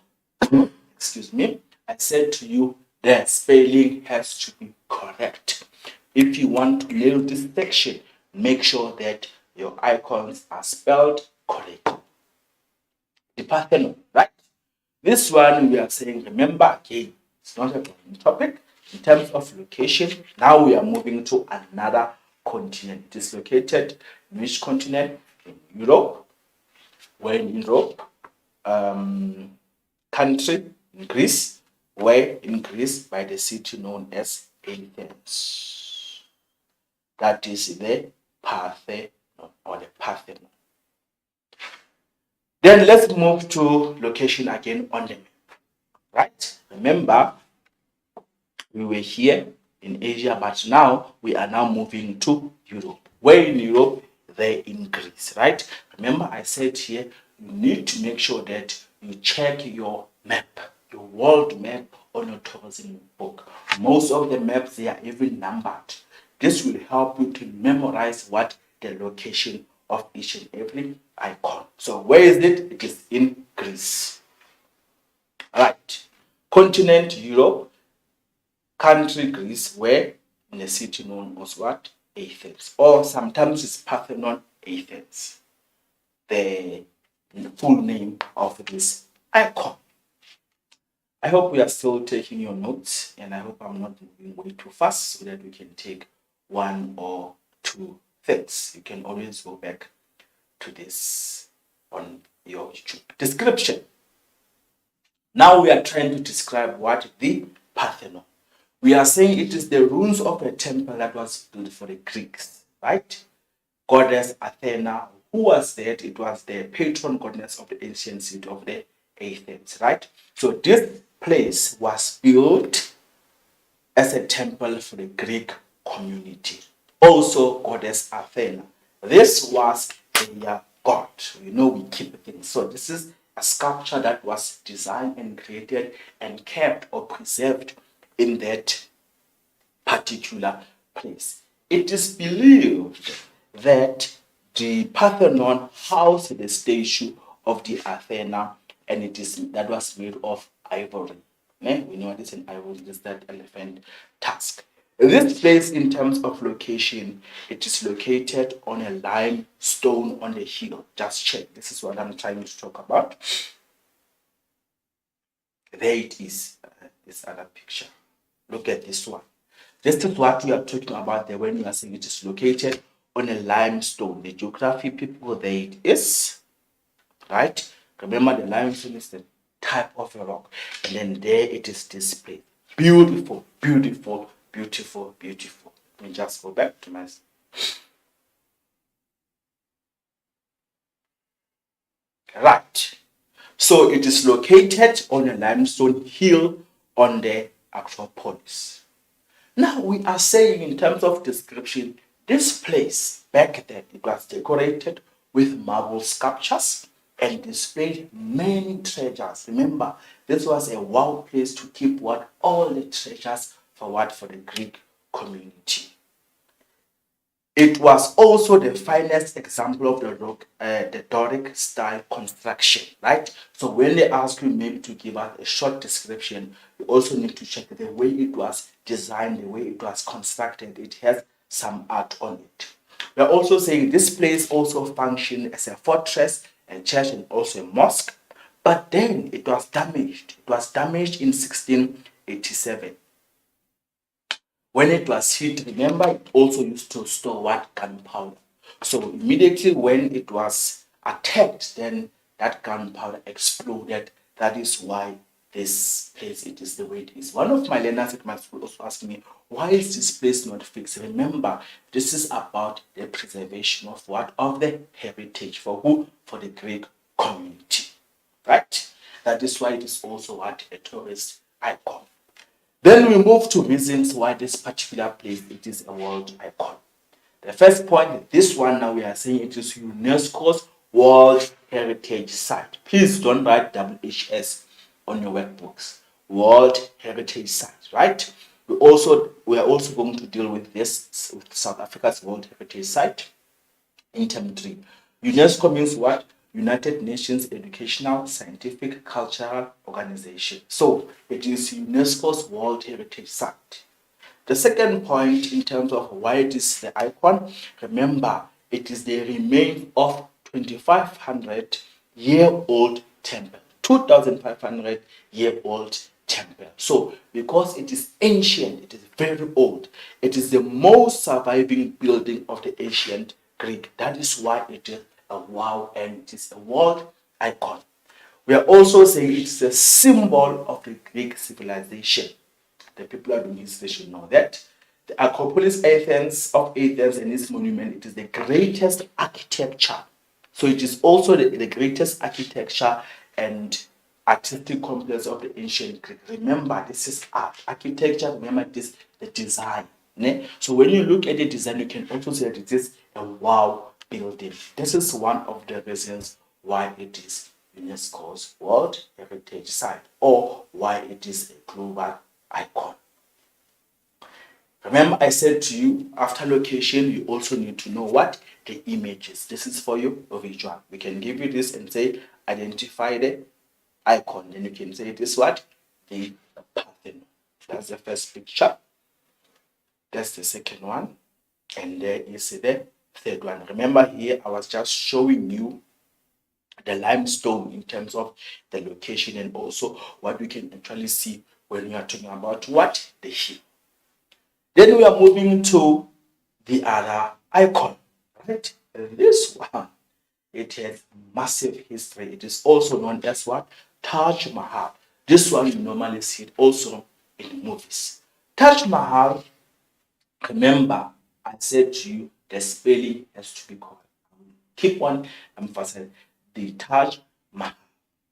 the spelling has to be correct. If you want to nail this section, make sure that your icons are spelled correctly. The Parthenon, right? This one we are saying, remember again, it's not a topic. In terms of location, now we are moving to another continent. It is located in which continent? In Europe. Where in Europe? Country in Greece. Where in Greece? By the city known as Athens. That is the Parthenon or the Parthenon. Then let's move to location again on the map. Right? Remember, we were here in Asia, but now we are now moving to Europe. Where in Europe? There in Greece, right? Remember, I said here, you need to make sure that you check your map, your world map on your tourism book. Most of the maps, they are even numbered. This will help you to memorize what the location of each and every icon. So where is it? It is in Greece. Right. Continent Europe, country Greece, where in a city known as what? Athens. Or sometimes it's Parthenon Athens. The full name of this icon. I hope we are still taking your notes, and I hope I'm not moving way too fast so that we can take one or two things. You can always go back to this on your YouTube description. Now we are trying to describe what the Parthenon. We are saying it is the ruins of a temple that was built for the Greeks, right? Goddess Athena, who was that? It was the patron goddess of the ancient city of the Athens, right? So this place was built as a temple for the Greek community. Also, Goddess Athena. This was their god. We know we keep things. So this is a sculpture that was designed and created and kept or preserved in that particular place. It is believed that the Parthenon housed the statue of the Athena, and that was made of ivory. We know what is an ivory, it is that elephant tusk. This place, in terms of location, it is located on a limestone on the hill. Just check. This is what I'm trying to talk about. There it is. This other picture. Look at this one. This is what we are talking about there when we are saying it is located on a limestone. The geography people, there it is. Right? Remember, the limestone is the type of a rock. And then there it is displayed. Beautiful, beautiful, beautiful, beautiful. Let me just go back to my... Right. So it is located on a limestone hill on the Acropolis. Now we are saying, in terms of description, this place back then, it was decorated with marble sculptures and displayed many treasures. Remember, this was a wild place to keep what? All the treasures for what? For the Greek community. It was also the finest example of the Doric style construction, right? So when they ask you maybe to give us a short description, you also need to check the way it was designed, the way it was constructed. It has some art on it. We are also saying this place also functioned as a fortress, a church, and also a mosque. But then it was damaged. It was damaged in 1687. When it was hit, remember, it also used to store what? Gunpowder. So immediately when it was attacked, then that gunpowder exploded. That is why this place, it is the way it is. One of my learners at my school also asked me, why is this place not fixed? Remember, this is about the preservation of what? Of the heritage. For who? For the Greek community. Right? That is why it is also what? A tourist icon. Then we move to reasons why this particular place, it is a world icon. The first point, this one now we are saying it is UNESCO's World Heritage Site. Please don't write WHS on your workbooks. World Heritage Site, right? We are also going to deal with this, with South Africa's World Heritage Site in term 3. UNESCO means what? United Nations Educational, Scientific, Cultural Organization. So it is UNESCO's World Heritage Site. The second point in terms of why it is the icon, remember, it is the remains of 2,500-year-old temple. 2,500-year-old temple. So because it is ancient, it is very old, it is the most surviving building of the ancient Greek. That is why it is a wow and it is a world icon. We are also saying it's a symbol of the Greek civilization. The people who are doing history should know that. The Acropolis Athens and its monument, it is the greatest architecture. So it is also the greatest architecture and artistic complex of the ancient Greek. Remember, this is art. Architecture, remember this, the design. Ne? So when you look at the design, you can also see that it is a wow building. This is one of the reasons why it is UNESCO's World Heritage Site, or why it is a global icon. Remember, I said to you, after location, you also need to know what? The images. This is for you, a visual. We can give you this and say, identify the icon. Then you can say this what? The Parthenon. That's the first picture. That's the second one. And there is the third one. Remember here, I was just showing you the limestone in terms of the location and also what we can actually see when we are talking about what? The hill. Then we are moving to the other icon, right? This one, it has massive history. It is also known as what? Taj Mahal. This one you normally see it also in movies. Taj Mahal, remember, I said to you, the spelling has to be correct. Keep on emphasizing the Taj Mahal.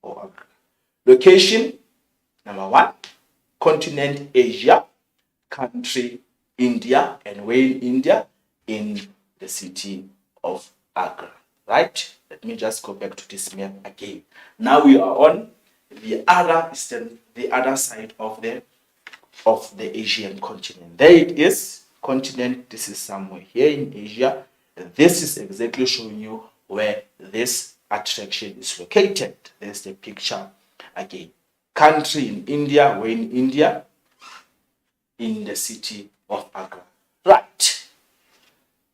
Or location, number 1, continent Asia, country India, and where in India? In the city of Agra. right? Let me just go back to this map again. Now we are on the other side of the Asian continent. There it is, continent. This is somewhere here in Asia. This is exactly showing you where this attraction is located. There's the picture again. Country in India, we're in India, in the city of Agra. Right.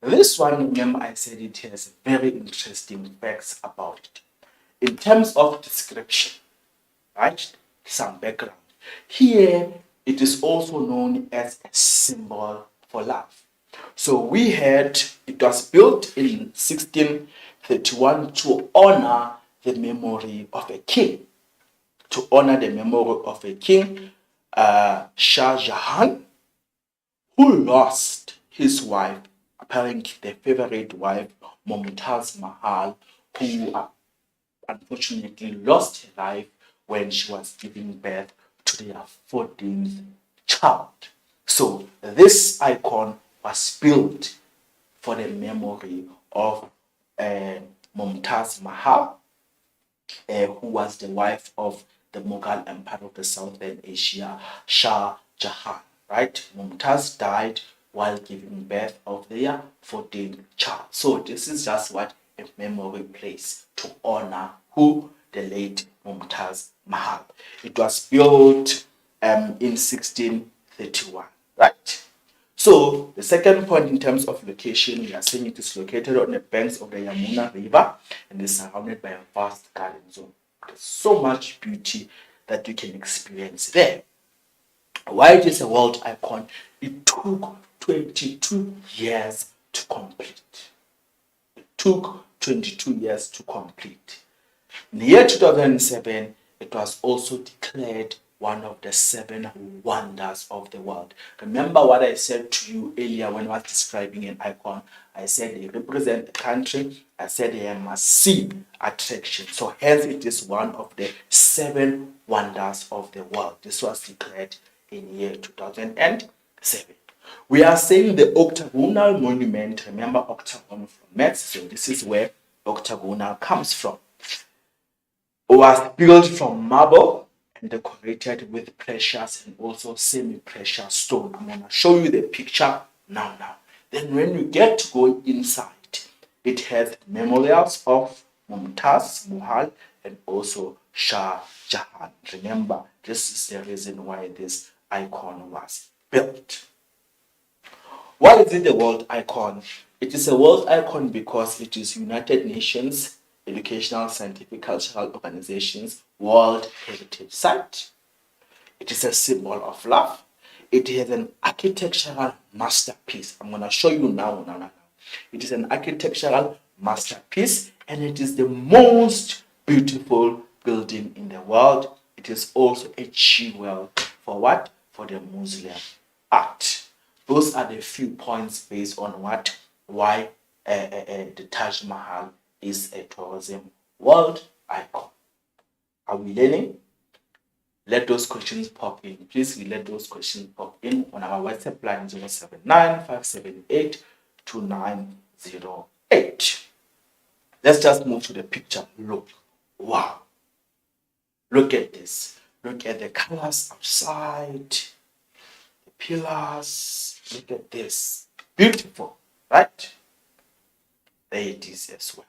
This one, remember I said it has very interesting facts about it. In terms of description, right? Some background. Here, it is also known as a symbol for love. So it was built in 1631 to honor the memory of a king. To honor the memory of a king, Shah Jahan, who lost his wife, apparently the favorite wife, Mumtaz Mahal, who unfortunately lost her life when she was giving birth to their 14th child. So this icon was built for the memory of Mumtaz Mahal, who was the wife of the Mughal Empire of the Southern Asia, Shah Jahan. Right? Mumtaz died while giving birth of their 14th child. So this is just what a memory place to honor who? The late Mumtaz Mahal. It was built in 1631. Right? So the second point in terms of location, we are saying it is located on the banks of the Yamuna River and is surrounded by a vast garden zone. There's so much beauty that you can experience there. Why it is a world icon? It took 22 years to complete. It took 22 years to complete. In the year 2007, it was also declared one of the 7 wonders of the world. Remember what I said to you earlier when I was describing an icon? I said they represent a country. I said they are a must-see attraction. So hence it is one of the 7 wonders of the world. This was declared in year 2007. We are saying the octagonal monument. Remember octagon from maths, so this is where octagonal comes from. Was built from marble and decorated with precious and also semi-precious stone. I'm going to show you the picture now. Then when you get to go inside, it has memorials of Mumtaz Mahal and also Shah Jahan. Remember, this is the reason why this icon was built. Why is it a world icon? It is a world icon because it is United Nations Educational, Scientific, Cultural Organizations World Heritage Site. It is a symbol of love. It is an architectural masterpiece. I'm going to show you now. It is an architectural masterpiece and it is the most beautiful building in the world. It is also a jewel for what? For the Muslim art. Those are the few points based on why the Taj Mahal is a tourism world icon. Are we learning? Let those questions pop in. Please let those questions pop in on our WhatsApp line 079-578-2908. Let's just move to the picture. Look. Wow. Look at this. Look at the colors outside. The pillars. Look at this. Beautiful, right? There it is as well.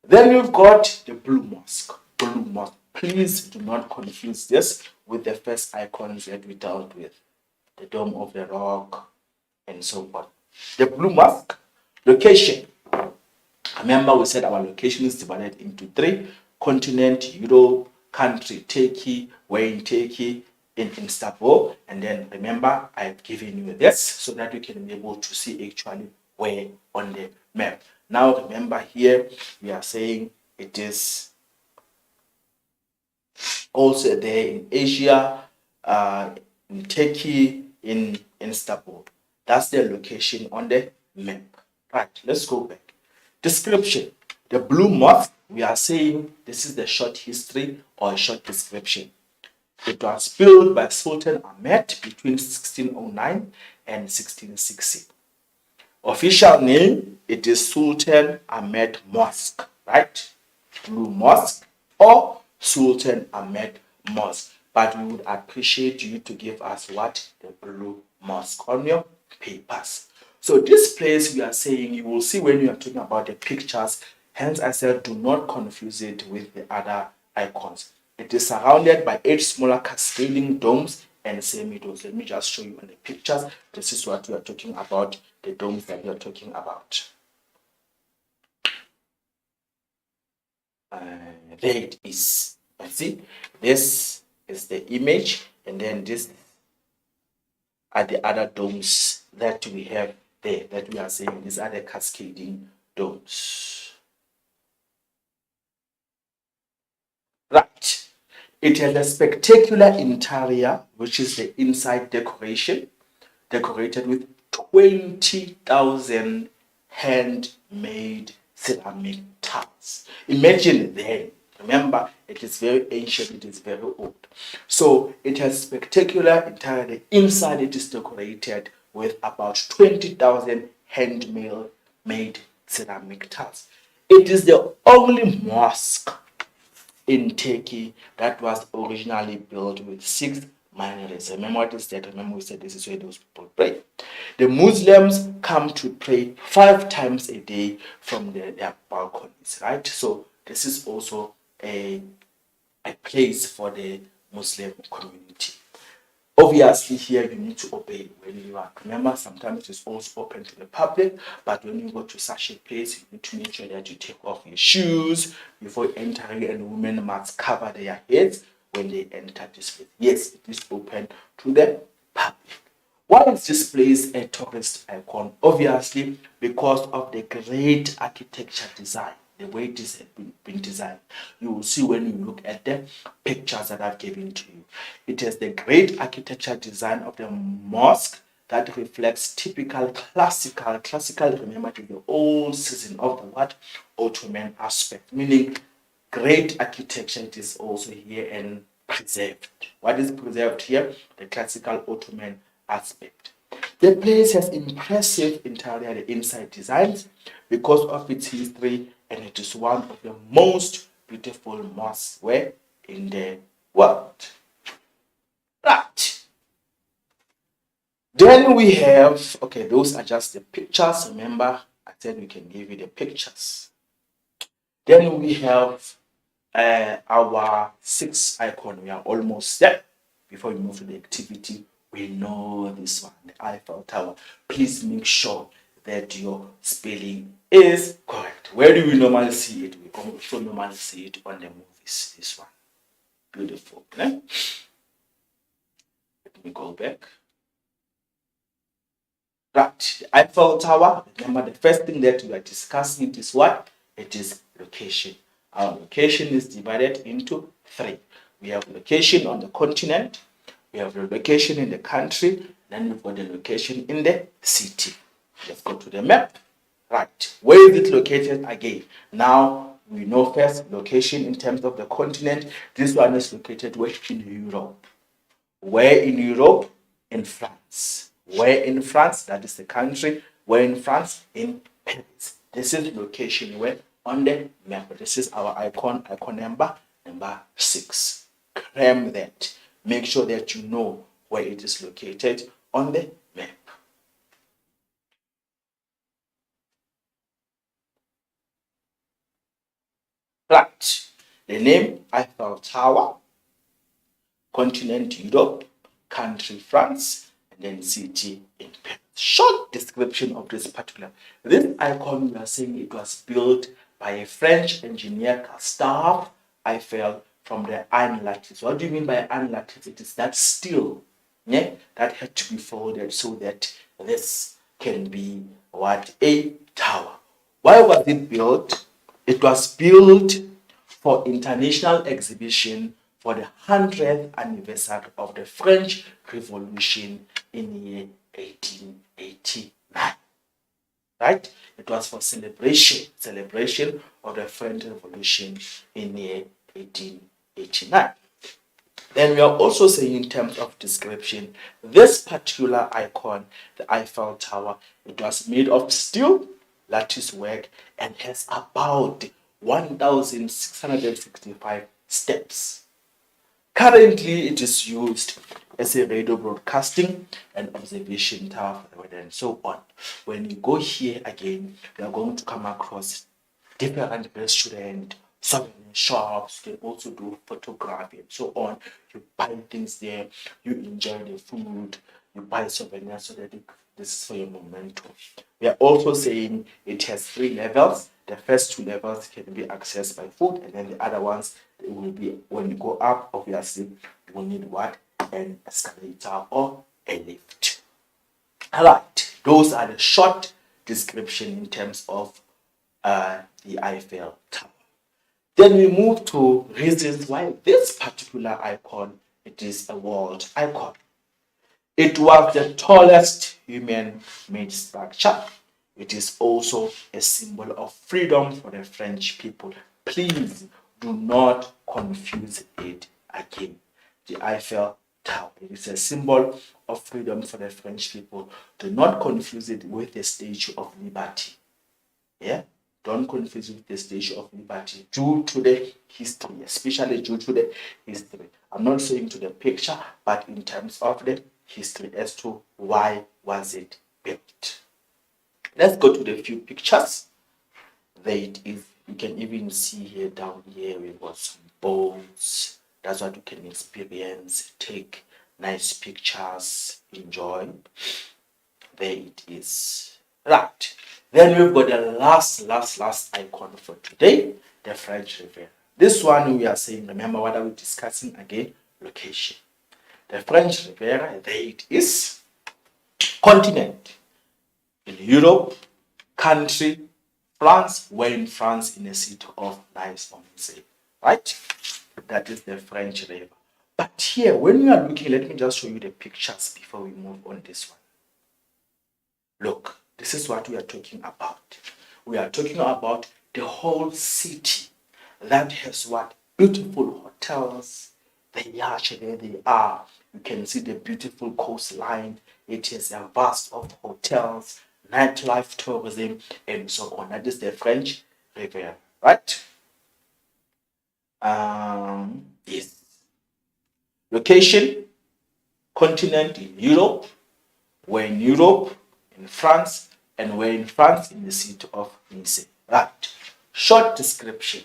Then we've got the Blue Mosque. Blue Mosque. Please do not confuse this with the first icons that we dealt with. The Dome of the Rock and so on. The Blue Mosque. Location. Remember we said our location is divided into 3. Continent, Europe, country, Turkey. We're in Turkey, in Istanbul. And then remember I've given you this so that you can be able to see actually where on the map. Now remember here we are saying it is also there in Asia, in Turkey, in Istanbul. That's the location on the map. Right, let's go back. Description. The Blue Mosque, we are saying this is the short history or a short description. It was built by Sultan Ahmed between 1609 and 1660. Official name, it is Sultan Ahmed Mosque, right? Blue Mosque or Sultan Ahmed Mosque. But we would appreciate you to give us what? The Blue Mosque on your papers. So this place we are saying, you will see when you are talking about the pictures. Hence I said do not confuse it with the other icons. It is surrounded by 8 smaller cascading domes and semi-domes. Let me just show you on the pictures. This is what we are talking about, the domes that we are talking about. There it is. You see, this is the image, and then this are the other domes that we have there, that we are saying these are the cascading domes. Right. It has a spectacular interior, which is the inside decoration, decorated with 20,000 handmade ceramic tiles. Imagine then, remember, it is very ancient, it is very old. So it has spectacular interior. The inside it is decorated with about 20,000 handmade ceramic tiles. It is the only mosque in Turkey that was originally built with 6 minarets. Remember what is that? Remember we said this is where those people pray. The Muslims come to pray 5 times a day from their balconies, right? So this is also a place for the Muslim community. Obviously, here you need to obey when you are. Remember, sometimes it is also open to the public, but when you go to such a place, you need to make sure that you take off your shoes before entering, and women must cover their heads when they enter this place. Yes, it is open to the public. Why is this place a tourist icon? Obviously, because of the great architecture design, the way it has been designed. You will see when you look at the pictures that I've given to you. It has the great architecture design of the mosque that reflects typical classical, remember, to the old season of the what? Ottoman aspect, meaning great architecture. It is also here and preserved. What is preserved here? The classical Ottoman aspect. The place has impressive interior and inside designs because of its history, and it is one of the most beautiful mosques in the world. Right. Then we have, okay, those are just the pictures. Remember, I said we can give you the pictures. Then we have our 6th icon. We are almost there. Before we move to the activity, we know this one, the Eiffel Tower. Please make sure that your spelling is correct. Where do we normally see it? We also normally see it on the movies. This one. Beautiful. Okay? Let me go back. Right. The Eiffel Tower. Remember, the first thing that we are discussing is what? It is location. Our location is divided into 3. We have location on the continent, we have the location in the country, then we've got the location in the city. Let's go to the map. Right. Where is it located again? Now, we know first location in terms of the continent. This one is located where? In Europe. Where in Europe? In France. Where in France? That is the country. Where in France? In Paris. This is location where? On the map. This is our icon number 6. Cram that. Make sure that you know where it is located on the map. Right. The name Eiffel Tower, continent Europe, country France, and then city in Paris. Short description of this particular. This icon, we are saying it was built by a French engineer, Gustave Eiffel, from the iron lattice. What do you mean by iron lattice? It is that steel, yeah, that had to be folded so that this can be what? A tower. Why was it built? It was built for international exhibition for the 100th anniversary of the French Revolution in the year 1889. Right? It was for celebration of the French Revolution in the year 1889. Then we are also saying in terms of description, this particular icon, the Eiffel Tower, it was made of steel, lattice work, and has about 1,665 steps. Currently, it is used as a radio broadcasting and observation tower for the weather and so on. When you go here again, you are going to come across different restaurants, souvenir shops. They also do photography and so on. You buy things there, you enjoy the food, you buy souvenirs so that this is for your memento. We are also saying it has 3 levels. The first 2 levels can be accessed by foot, and then the other ones will be when you go up. Obviously, you will need what? An escalator or a lift. All right, those are the short description in terms of the Eiffel Tower. Then we move to reasons why this particular icon, it is a world icon. It was the tallest human-made structure. It is also a symbol of freedom for the French people. Please do not confuse it again. The Eiffel Tower, it is a symbol of freedom for the French people. Do not confuse it with the Statue of Liberty. Yeah? Don't confuse it with the Statue of Liberty due to the history, especially due to the history. I'm not saying to the picture, but in terms of the history as to why was it built. Let's go to the few pictures. There it is. You can even see here down here we've got some boats. That's what you can experience. Take nice pictures. Enjoy. There it is. Right. Then we've got the last icon for today, the French Riviera. This one we are saying, remember what are we discussing again? Location. The French Riviera, there it is. Continent. In Europe, country, France. We're in France in the city of Nice-on-Seine. Right? That is the French River. But here, when we are looking, let me just show you the pictures before we move on this one. Look, this is what we are talking about. We are talking about the whole city that has what? Beautiful hotels. The yacht, there they are. You can see the beautiful coastline. It is a vast of hotels, nightlife, tourism, and so on. That is the French Riviera, right? Yes. Location, continent in Europe. We're in Europe, in France, and we're in France in the city of Nice. Right. Short description.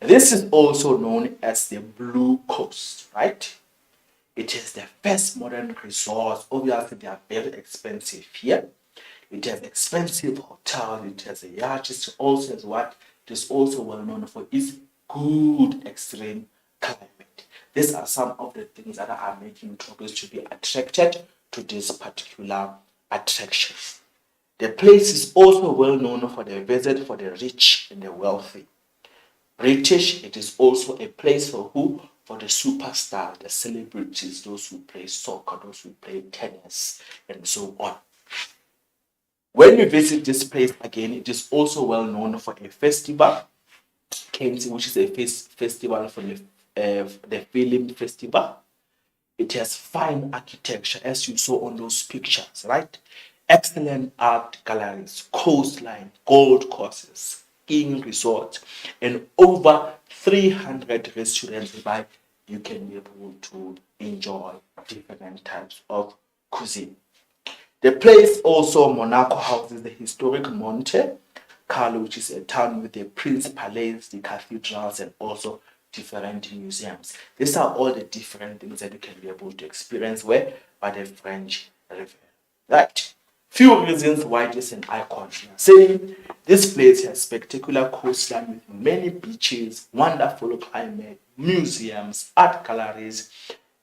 This is also known as the Blue Coast, right? It is the first modern resort. Obviously, they are very expensive here. It has expensive hotels. It has a yacht. It also has what? It is also well known for its good extreme climate. These are some of the things that are making tourists to be attracted to this particular attraction. The place is also well known for the visit for the rich and the wealthy. British, it is also a place for who? For the superstars, the celebrities, those who play soccer, those who play tennis, and so on. When you visit this place again, it is also well known for a festival, which is a festival for the film festival. It has fine architecture, as you saw on those pictures, right? Excellent art galleries, coastline, golf courses, skiing resorts, and over 300 restaurants whereby you can be able to enjoy different types of cuisine. The place also, Monaco houses the historic Monte Carlo, which is a town with the Prince Palais, the cathedrals, and also different museums. These are all the different things that you can be able to experience where by the French Riviera. Right. Few reasons why it is an icon. Saying this place has spectacular coastline with many beaches, wonderful climate, museums, art galleries,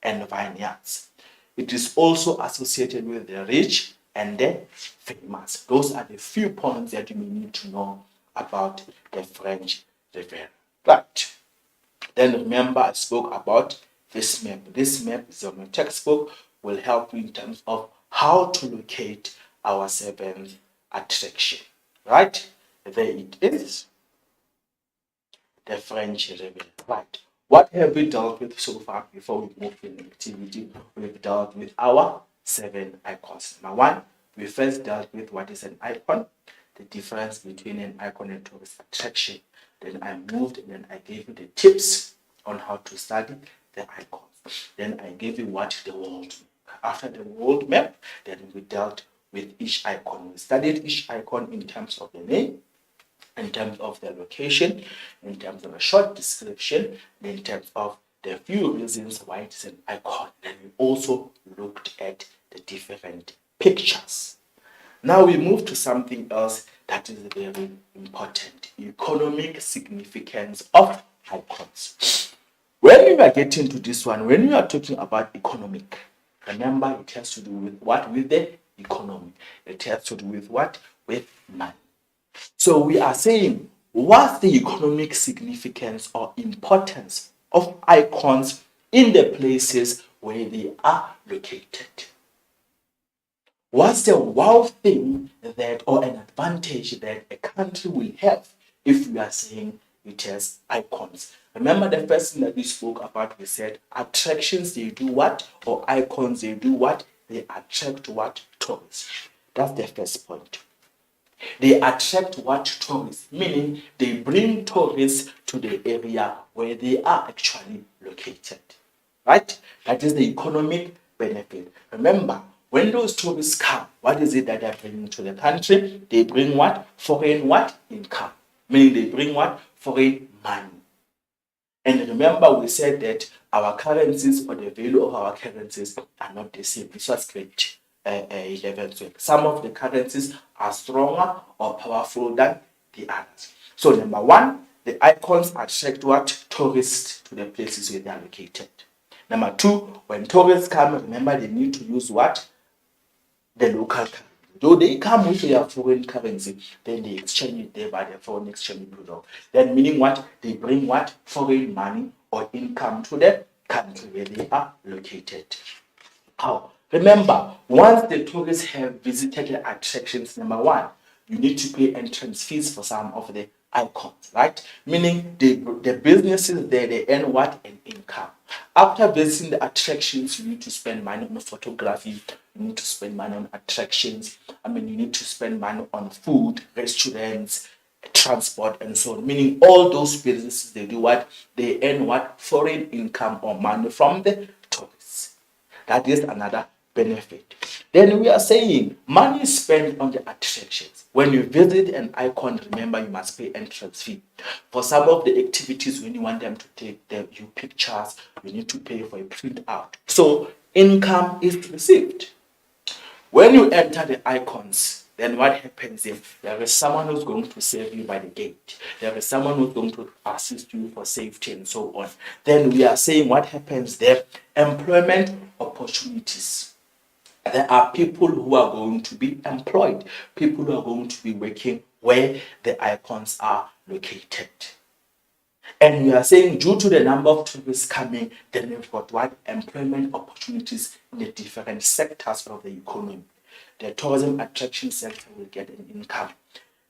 and vineyards. It is also associated with the rich and the famous. Those are the few points that you may need to know about the French Riviera. Right. Then remember, I spoke about this map. This map is on your textbook, will help you in terms of how to locate our 7th attraction. Right? There it is. The French Riviera. Right. What have we dealt with so far before we move to the activity? We've dealt with our 7 icons. Number 1, we first dealt with what is an icon, the difference between an icon and tourist attraction. Then I moved and then I gave you the tips on how to study the icons. Then I gave you what the world. After the world map, then we dealt with each icon. We studied each icon in terms of the name, in terms of the location, in terms of a short description, in terms of the few reasons why it's an icon. And we also looked at the different pictures. Now we move to something else that is very important: economic significance of icons. When we are getting to this one, when we are talking about economic, remember it has to do with what? With the economy. It has to do with what? With money. So we are saying, what's the economic significance or importance of icons in the places where they are located? What's the wow thing that, or an advantage that a country will have if we are saying it has icons? Remember the first thing that we spoke about, we said attractions, they do what? Or icons, they do what? They attract what? Tourists. That's the first point. They attract what? Tourists, meaning they bring tourists to the area where they are actually located. Right? That is the economic benefit. Remember, when those tourists come, what is it that they're bringing to the country? They bring what? Foreign what? Income. Meaning they bring what? Foreign money. And remember, we said that our currencies or the value of our currencies are not the same. This was grade 11, 12. Some of the currencies are stronger or powerful than the others. So number 1, the icons attract what? Tourists to the places where they are located. Number 2, when tourists come, remember they need to use what? The local currency. Though they come with their foreign currency, then they exchange it there by the foreign exchange bureau. Then meaning what? They bring what? Foreign money or income to the country where they are located. How? Remember, once the tourists have visited the attractions, number 1, you need to pay entrance fees for some of the icons, right? Meaning the businesses there, they earn what? An income. After visiting the attractions, you need to spend money on photography, you need to spend money on attractions. You need to spend money on food, restaurants, transport, and so on. Meaning all those businesses, they do what? They earn what? Foreign income or money from the tourists. That is another benefit. Then we are saying money spent on the attractions. When you visit an icon, remember you must pay entrance fee. For some of the activities, when you want them to take you pictures, you need to pay for a printout. So income is received. When you enter the icons, then what happens if there is someone who's going to save you by the gate? There is someone who's going to assist you for safety and so on. Then we are saying what happens there? Employment opportunities. There are people who are going to be employed, people who are going to be working where the icons are located. And we are saying due to the number of tourists coming, then we've got what? Employment opportunities in the different sectors of the economy. The tourism attraction sector will get an income.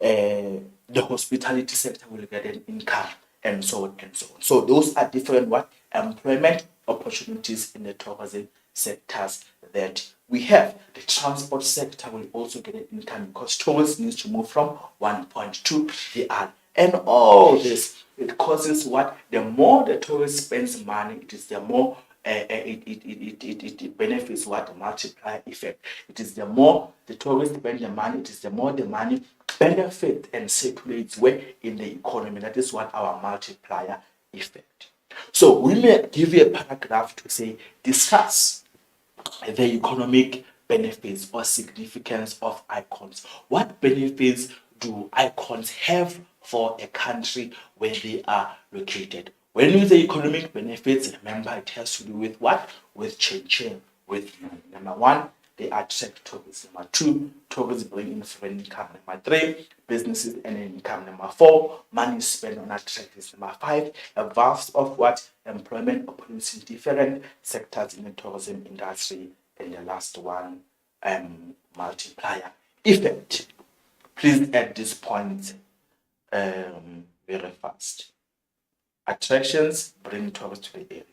The hospitality sector will get an income, and so on and so on. So those are different what? Employment opportunities in the tourism sectors that we have. The transport sector will also get an income because tourists need to move from one point to the other. And all this, it causes what? The more the tourist spends money, it is the more it benefits what? The multiplier effect. It is the more the tourists spend the money, it is the more the money benefits and circulates where in the economy. That is what our multiplier effect. So we may give you a paragraph to say, discuss the economic benefits or significance of icons. What benefits do icons have for a country where they are located? When we say economic benefits, remember it has to do with what? With changing, with money. Number 1, they attract tourists. Number 2, tourists bring in foreign income. Number 3, businesses earn income. Number 4, money spent on attractions. Number 5, a vast of what? Employment opportunities in different sectors in the tourism industry. And the last one, multiplier effect. Please add this point very fast. Attractions bring tourists to the area.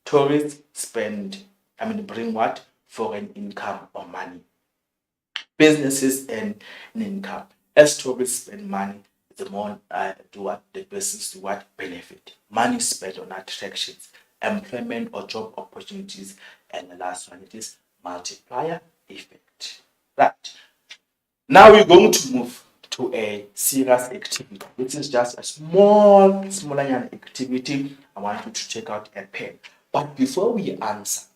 Tourists bring what? Foreign income or money. Businesses earn an income. As tourists spend money, the more do what the business do what benefit. Money spent on attractions, employment or job opportunities, and the last one it is multiplier effect. Right. Now we're going to move to a serious activity. This is just a smaller activity. I want you to take out a pen. But before we answer,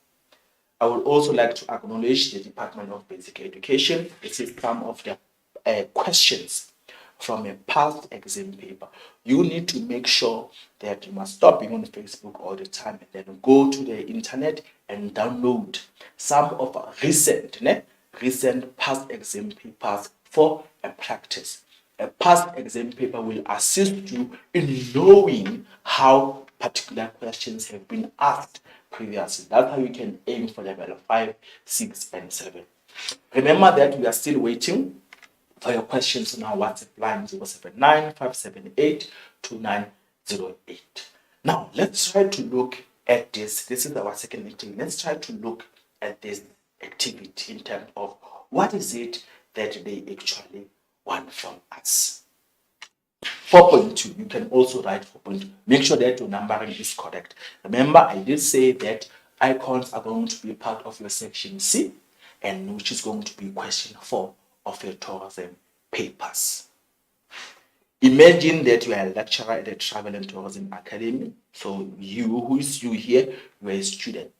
I would also like to acknowledge the Department of Basic Education. This is some of the questions from a past exam paper. You need to make sure that you must stop being on Facebook all the time and then go to the internet and download some of our recent past exam papers for a practice. A past exam paper will assist you in knowing how particular questions have been asked previously. That's how you can aim for level 5, 6, and 7. Remember that we are still waiting for your questions on our WhatsApp line 079 578 2908. Now, let's try to look at this. This is our second activity. Let's try to look at this activity in terms of what is it that they actually want from us. 4.2, you can also write 4.2. Make sure that your numbering is correct. Remember, I did say that icons are going to be part of your section C, and which is going to be question 4 of your tourism papers. Imagine that you are a lecturer at a Travel and Tourism Academy. So who is you here? You are a student.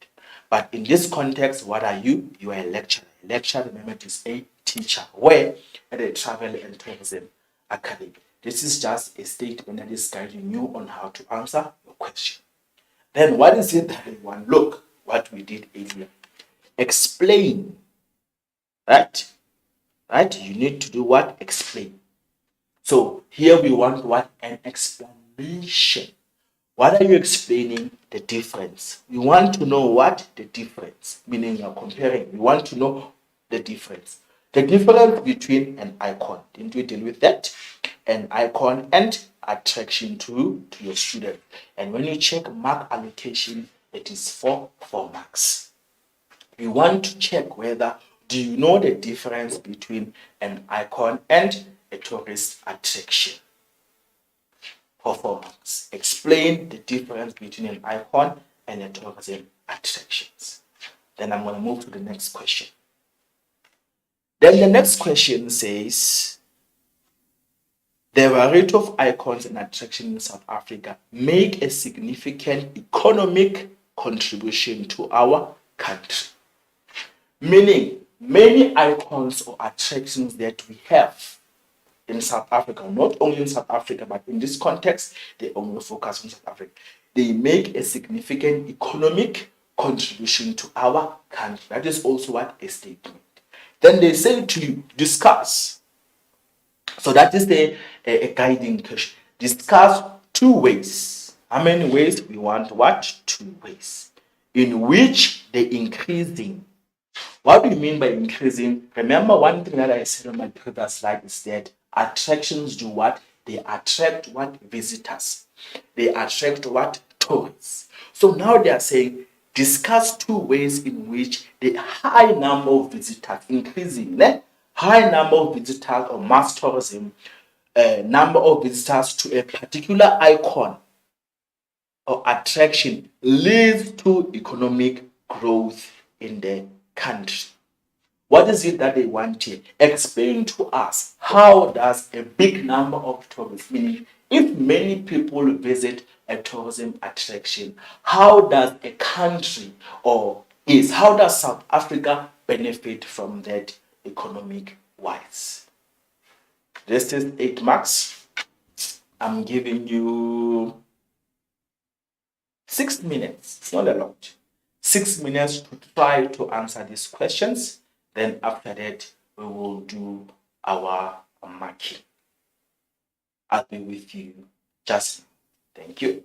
But in this context, what are you? You are a lecturer. A lecturer, remember, is a teacher. Where? At a Travel and Tourism Academy. This is just a statement that is guiding you on how to answer your question. Then what is it that we want? Look, what we did earlier. Explain. Right? You need to do what? Explain. So here we want what? An explanation. What are you explaining? The difference. We want to know what? The difference. Meaning you're comparing. We want to know the difference. The difference between an icon. Didn't we deal with that? An icon and attraction to your student. And when you check mark allocation, it is for 4 marks. We want to check whether do you know the difference between an icon and a tourist attraction. For 4 marks. Explain the difference between an icon and a tourism attractions. Then I'm going to move to the next question. Then the next question says, the variety of icons and attractions in South Africa make a significant economic contribution to our country. Meaning, many icons or attractions that we have in South Africa, not only in South Africa, but in this context, they only focus on South Africa. They make a significant economic contribution to our country. That is also what a statement. Then they say to you, discuss. So that is a guiding question. Discuss 2 ways. How many ways? We want what? 2 ways. In which the increasing. What do you mean by increasing? Remember one thing that I said on my previous slide is that attractions do what? They attract what? Visitors. They attract what? Tourists. So now they are saying discuss 2 ways in which the high number of visitors increasing. High number of visitors or mass tourism, number of visitors to a particular icon or attraction leads to economic growth in the country. What is it that they want here? Explain to us how does a big number of tourists, meaning if many people visit a tourism attraction, how does a country how does South Africa benefit from that economic wise? This is 8 marks. I'm giving you 6 minutes. It's not a lot. 6 minutes to try to answer these questions. Then after that, we will do our marking. I'll be with you just now. Thank you.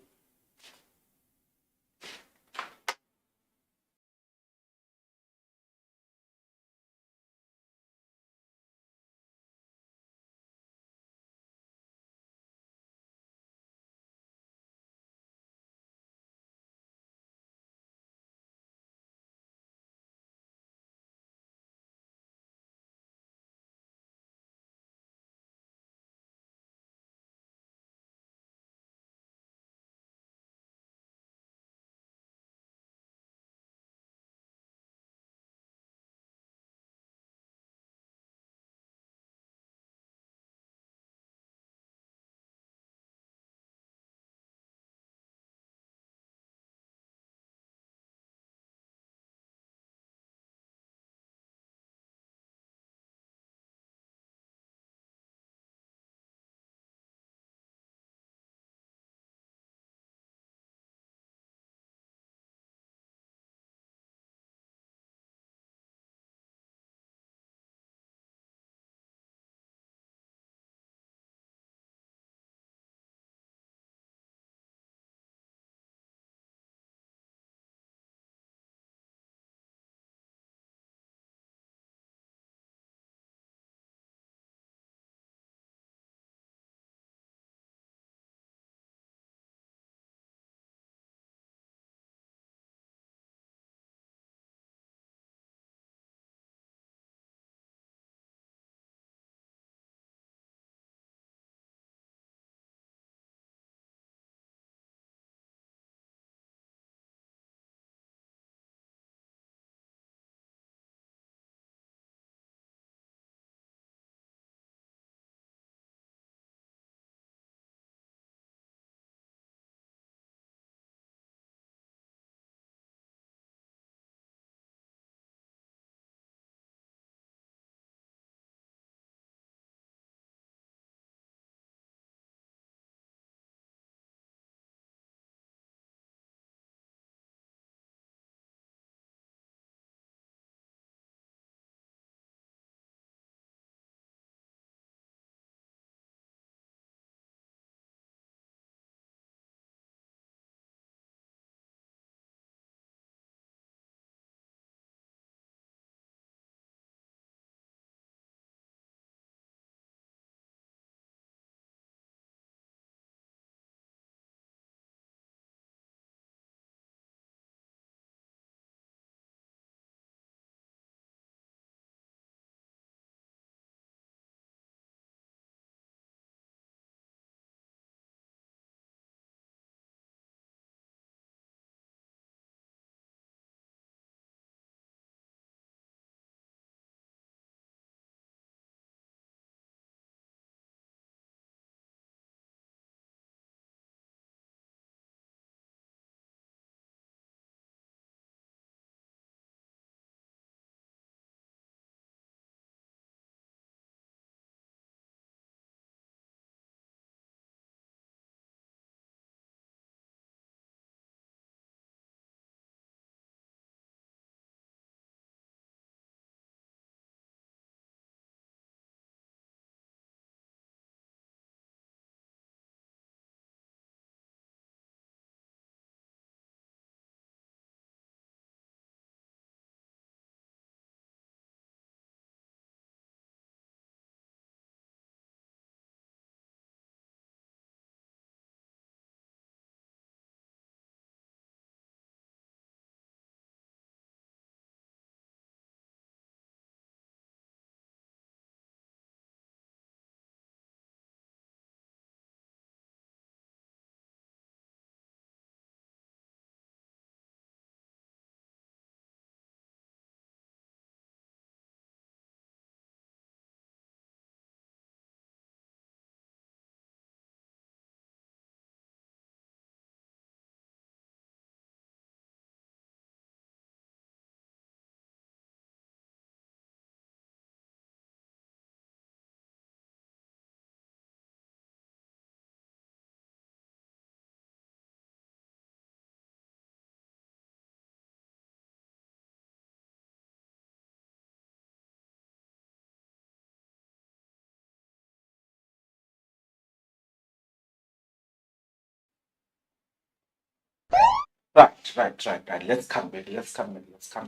Right. Let's come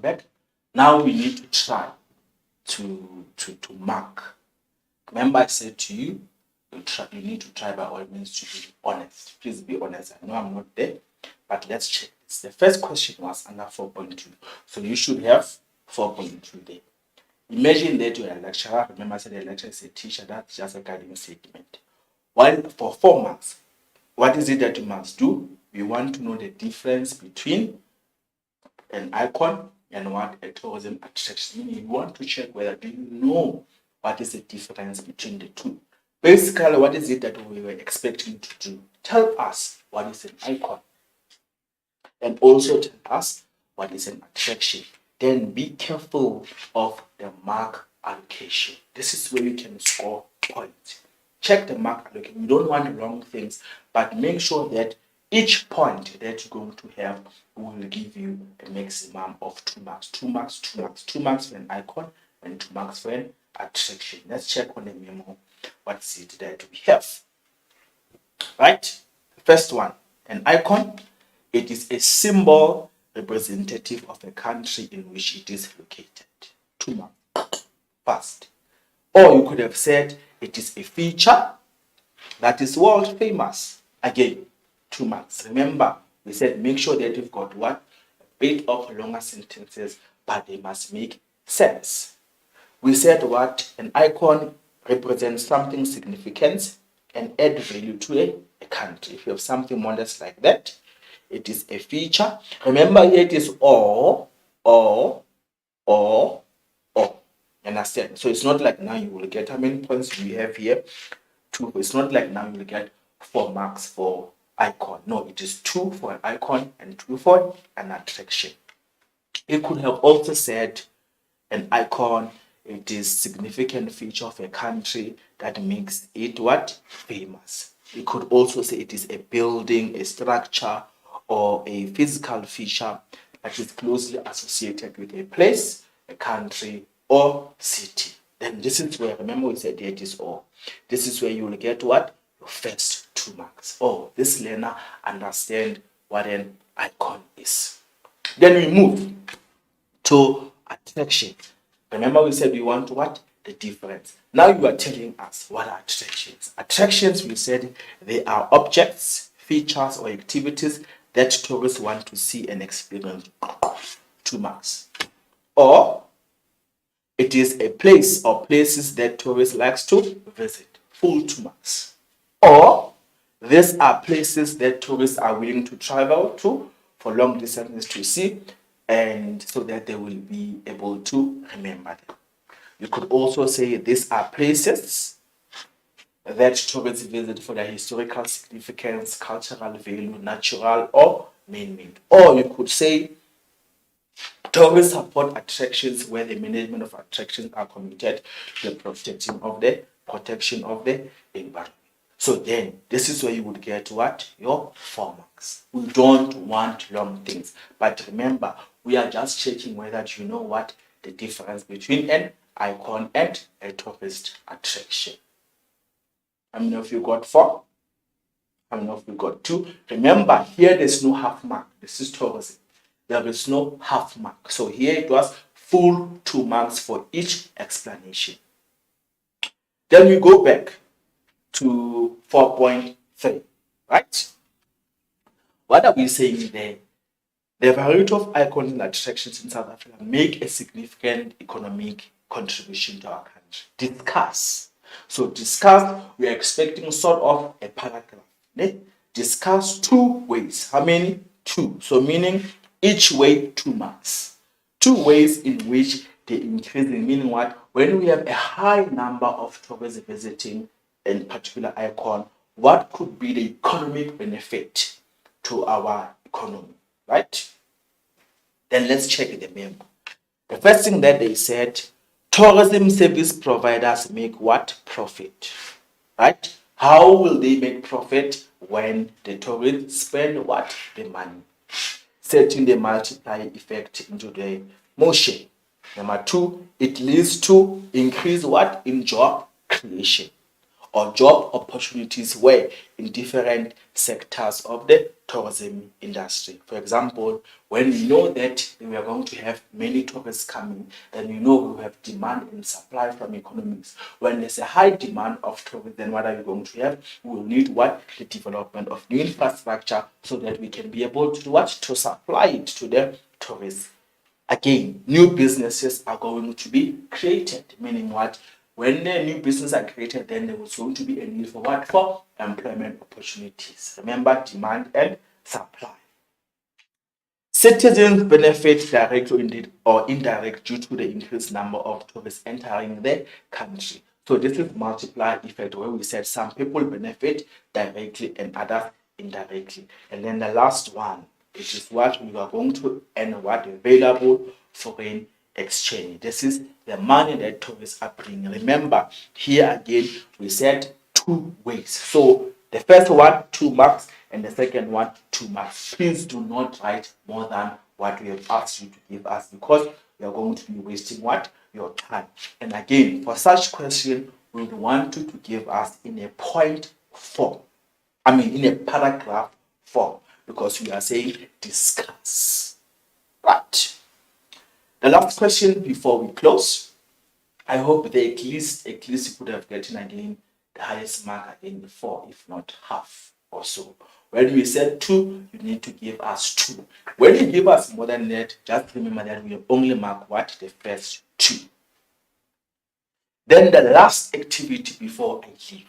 back. Now we need to try to mark. Remember, I said to you, you need to try by all means to be honest. Please be honest. I know I'm not there, but let's check this. The first question was under 4.2. So you should have 4.2 there. Imagine that you're a lecturer. Remember, I said a lecturer is a teacher. That's just a guiding statement. While for 4 marks, what is it that you must do? We want to know the difference between an icon and what a tourism attraction. Meaning, you want to check whether do you know what is the difference between the two. Basically, what is it that we were expecting to do? Tell us what is an icon, and also tell us what is an attraction. Then be careful of the mark allocation. This is where you can score points. Check the mark allocation. You don't want wrong things, but make sure that each point that you're going to have will give you a maximum of 2 marks. 2 marks, 2 marks, 2 marks for an icon and 2 marks for an attraction. Let's check on the memo what is it that we have. Right? First one, an icon. It is a symbol representative of a country in which it is located. 2 marks. First. Or you could have said it is a feature that is world famous. Again, 2 marks. Remember, we said make sure that you've got what? A bit of longer sentences, but they must make sense. We said what? An icon represents something significant and add value to a country. If you have something modest like that, it is a feature. Remember, here it is or. Understand? So it's not like now you will get, how many points we have here? 2. It's not like now you will get 4 marks for icon. No, it is 2 for an icon and 2 for an attraction. You could have also said an icon, it is significant feature of a country that makes it what? Famous. You could also say it is a building, a structure, or a physical feature that is closely associated with a place, a country, or city. Then this is where, remember we said it is all. This is where you will get what? Your first 2 marks. Oh, this learner understand what an icon is. Then we move to attraction. Remember we said we want what? The difference. Now you are telling us what are attractions. Attractions, we said they are objects, features, or activities that tourists want to see and experience. 2 marks. Or it is a place or places that tourists likes to visit. Full 2 marks. Or these are places that tourists are willing to travel to for long distances to see, and so that they will be able to remember them. You could also say these are places that tourists visit for their historical significance, cultural value, natural or man-made. Or you could say tourists support attractions where the management of attractions are committed to the protection of the environment. So then, this is where you would get what? Your 4 marks. We don't want long things. But remember, we are just checking whether you know what the difference between an icon and a tourist attraction. How many of you got 4? How many of you got 2? Remember, here there's no half mark. This is tourism. There is no half mark. So here it was full 2 marks for each explanation. Then we go back to 4.3, right? What are we saying there? The variety of icons and attractions in South Africa make a significant economic contribution to our country. Discuss. So discuss, we are expecting sort of a paragraph. Discuss 2 ways. How many? 2. So meaning each way 2 marks. 2 ways in which they increase, meaning what? When we have a high number of tourists visiting a particular icon, what could be the economic benefit to our economy, right? Then let's check the memo. The first thing that they said, tourism service providers make what? Profit, right? How will they make profit? When the tourists spend what? The money. Setting the multiplier effect into the motion. Number 2, it leads to increase what? In job creation. or job opportunities where in different sectors of the tourism industry. For example, when we know that we are going to have many tourists coming, then we know we have demand and supply from economics. When there's a high demand of tourists, then what are we going to have? We will need what? The development of new infrastructure so that we can be able to do what? To supply it to the tourists. Again, new businesses are going to be created, meaning what? When the new businesses are created, then there was going to be a need for what? For employment opportunities. Remember, demand and supply. Citizens benefit directly or indirect due to the increased number of tourists entering the country. So this is multiplier effect where we said some people benefit directly and others indirectly. And then the last one, it is what we are going to earn what available foreign exchange. This is the money that tourists are bringing. Remember, here again, we said 2 ways. So the first one, 2 marks, and the second one, 2 marks. Please do not write more than what we have asked you to give us because we are going to be wasting what? Your time. And again, for such question, we would want you to give us in a point form. In a paragraph form because we are saying discuss. Right. The last question before we close. I hope that at least you could have gotten again the highest mark again 4, if not half or so. When we said 2, you need to give us 2. When you give us more than that, just remember that we only mark what? The first 2. Then the last activity before I leave.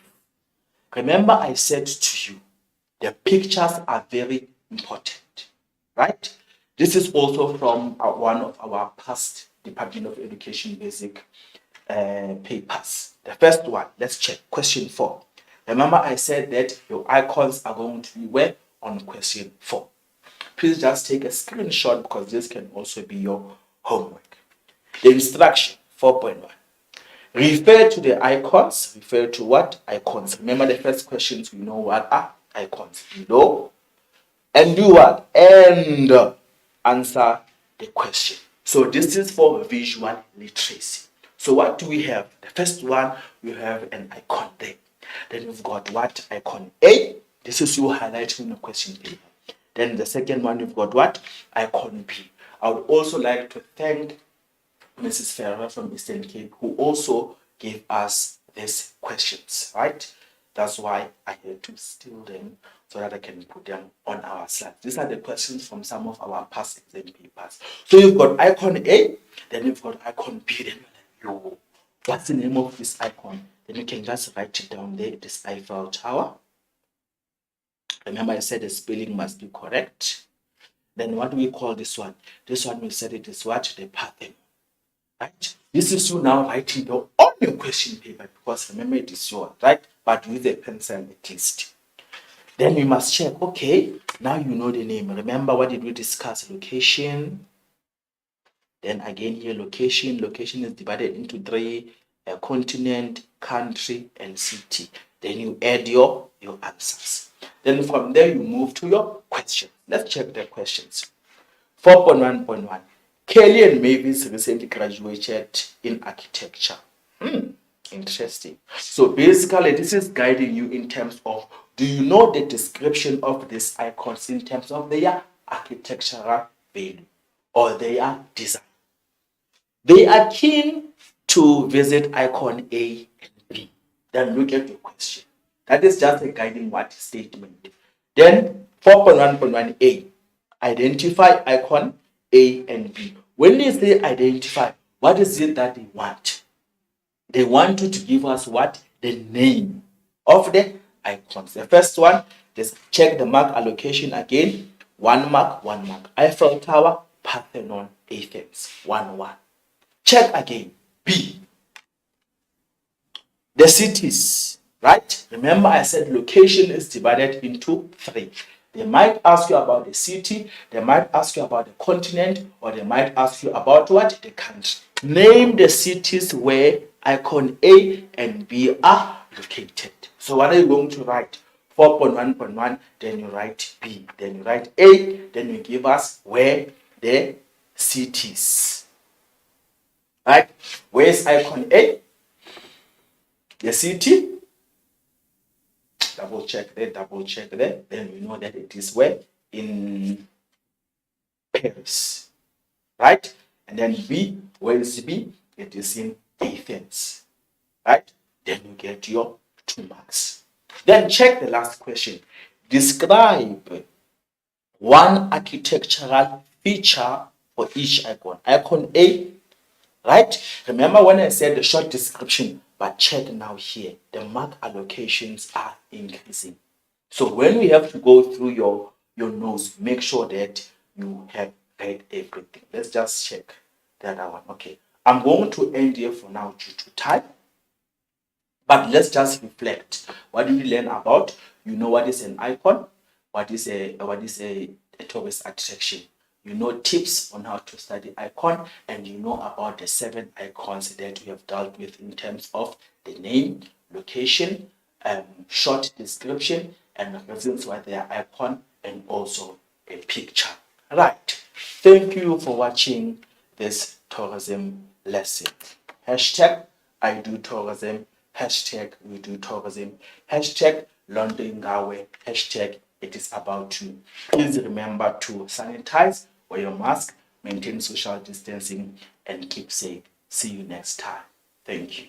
Remember I said to you, the pictures are very important, right? This is also from one of our past Department of Education basic papers. The first one, let's check question 4. Remember I said that your icons are going to be where? On question 4. Please just take a screenshot because this can also be your homework. The instruction 4.1. Refer to the icons. Refer to what? Icons. Remember the first questions, we know what are icons below. And do what? And answer the question. So this is for visual literacy. So what do we have? The first one, we have an icon there. Then we've got what? Icon A. This is you highlighting in the question paper. Then the second one, we've got what? Icon B. I would also like to thank Mrs. Ferrer from Eastern Cape, who also gave us these questions, right? That's why I had to steal them so that I can put them on our slides. These are the questions from some of our past exam papers. So you've got icon A, then you've got icon B, then you're like, yo, what's the name of this icon? Then you can just write it down there, this Eiffel Tower. Remember I said the spelling must be correct. Then what do we call this one? This one we said it is what? The Parthenon. Right? This is you now writing down on your question paper because remember it is yours, right? But with a pencil at least. Then we must check, okay, now you know the name. Remember what did we discuss? Location. Then again here, location. Location is divided into 3, a continent, country, and city. Then you add your answers. Then from there, you move to your question. Let's check the questions. 4.1.1. Kelly and Mavis recently graduated in architecture. Interesting. So basically, this is guiding you in terms of, do you know the description of these icons in terms of their architectural value or their design? They are keen to visit icon A and B. Then look at your question. That is just a guiding what statement. Then 4.1.1a, identify icon A and B. When they say identify, what is it that they want? They want you to give us what? The name of the icons. The first one, just check the mark allocation again. 1 mark, 1 mark. Eiffel Tower, Parthenon, Athens. 1, 1. Check again. B. The cities, right? Remember I said location is divided into 3. They might ask you about the city, they might ask you about the continent, or they might ask you about what? The country. Name the cities where icon A and B are located. So what are you going to write? 4.1.1, then you write B, then you write A, then you give us where the cities. Right? Where's icon A? The city. double check there, then we know that it is where? In Paris, right? And then B, where is B? It is in Athens, right? Then you get your 2 marks. Then check the last question. Describe one architectural feature for each icon. Icon A, right? Remember when I said the short description, but check now here, the mark allocations are increasing. So when we have to go through your notes, make sure that you have read everything. Let's just check the other one. Okay, I'm going to end here for now due to time. But let's just reflect. What did we learn about? You know what is an icon? What is a tourist attraction? You know tips on how to study icon, and you know about the 7 icons that we have dealt with in terms of the name, location, short description, and reasons why they are icon, and also a picture. Right. Thank you for watching this tourism lesson. Hashtag I do tourism. Hashtag we do tourism. Hashtag London Gawe. Hashtag it is about you. Please remember to sanitize, wear your mask, maintain social distancing, and keep safe. See you next time. Thank you.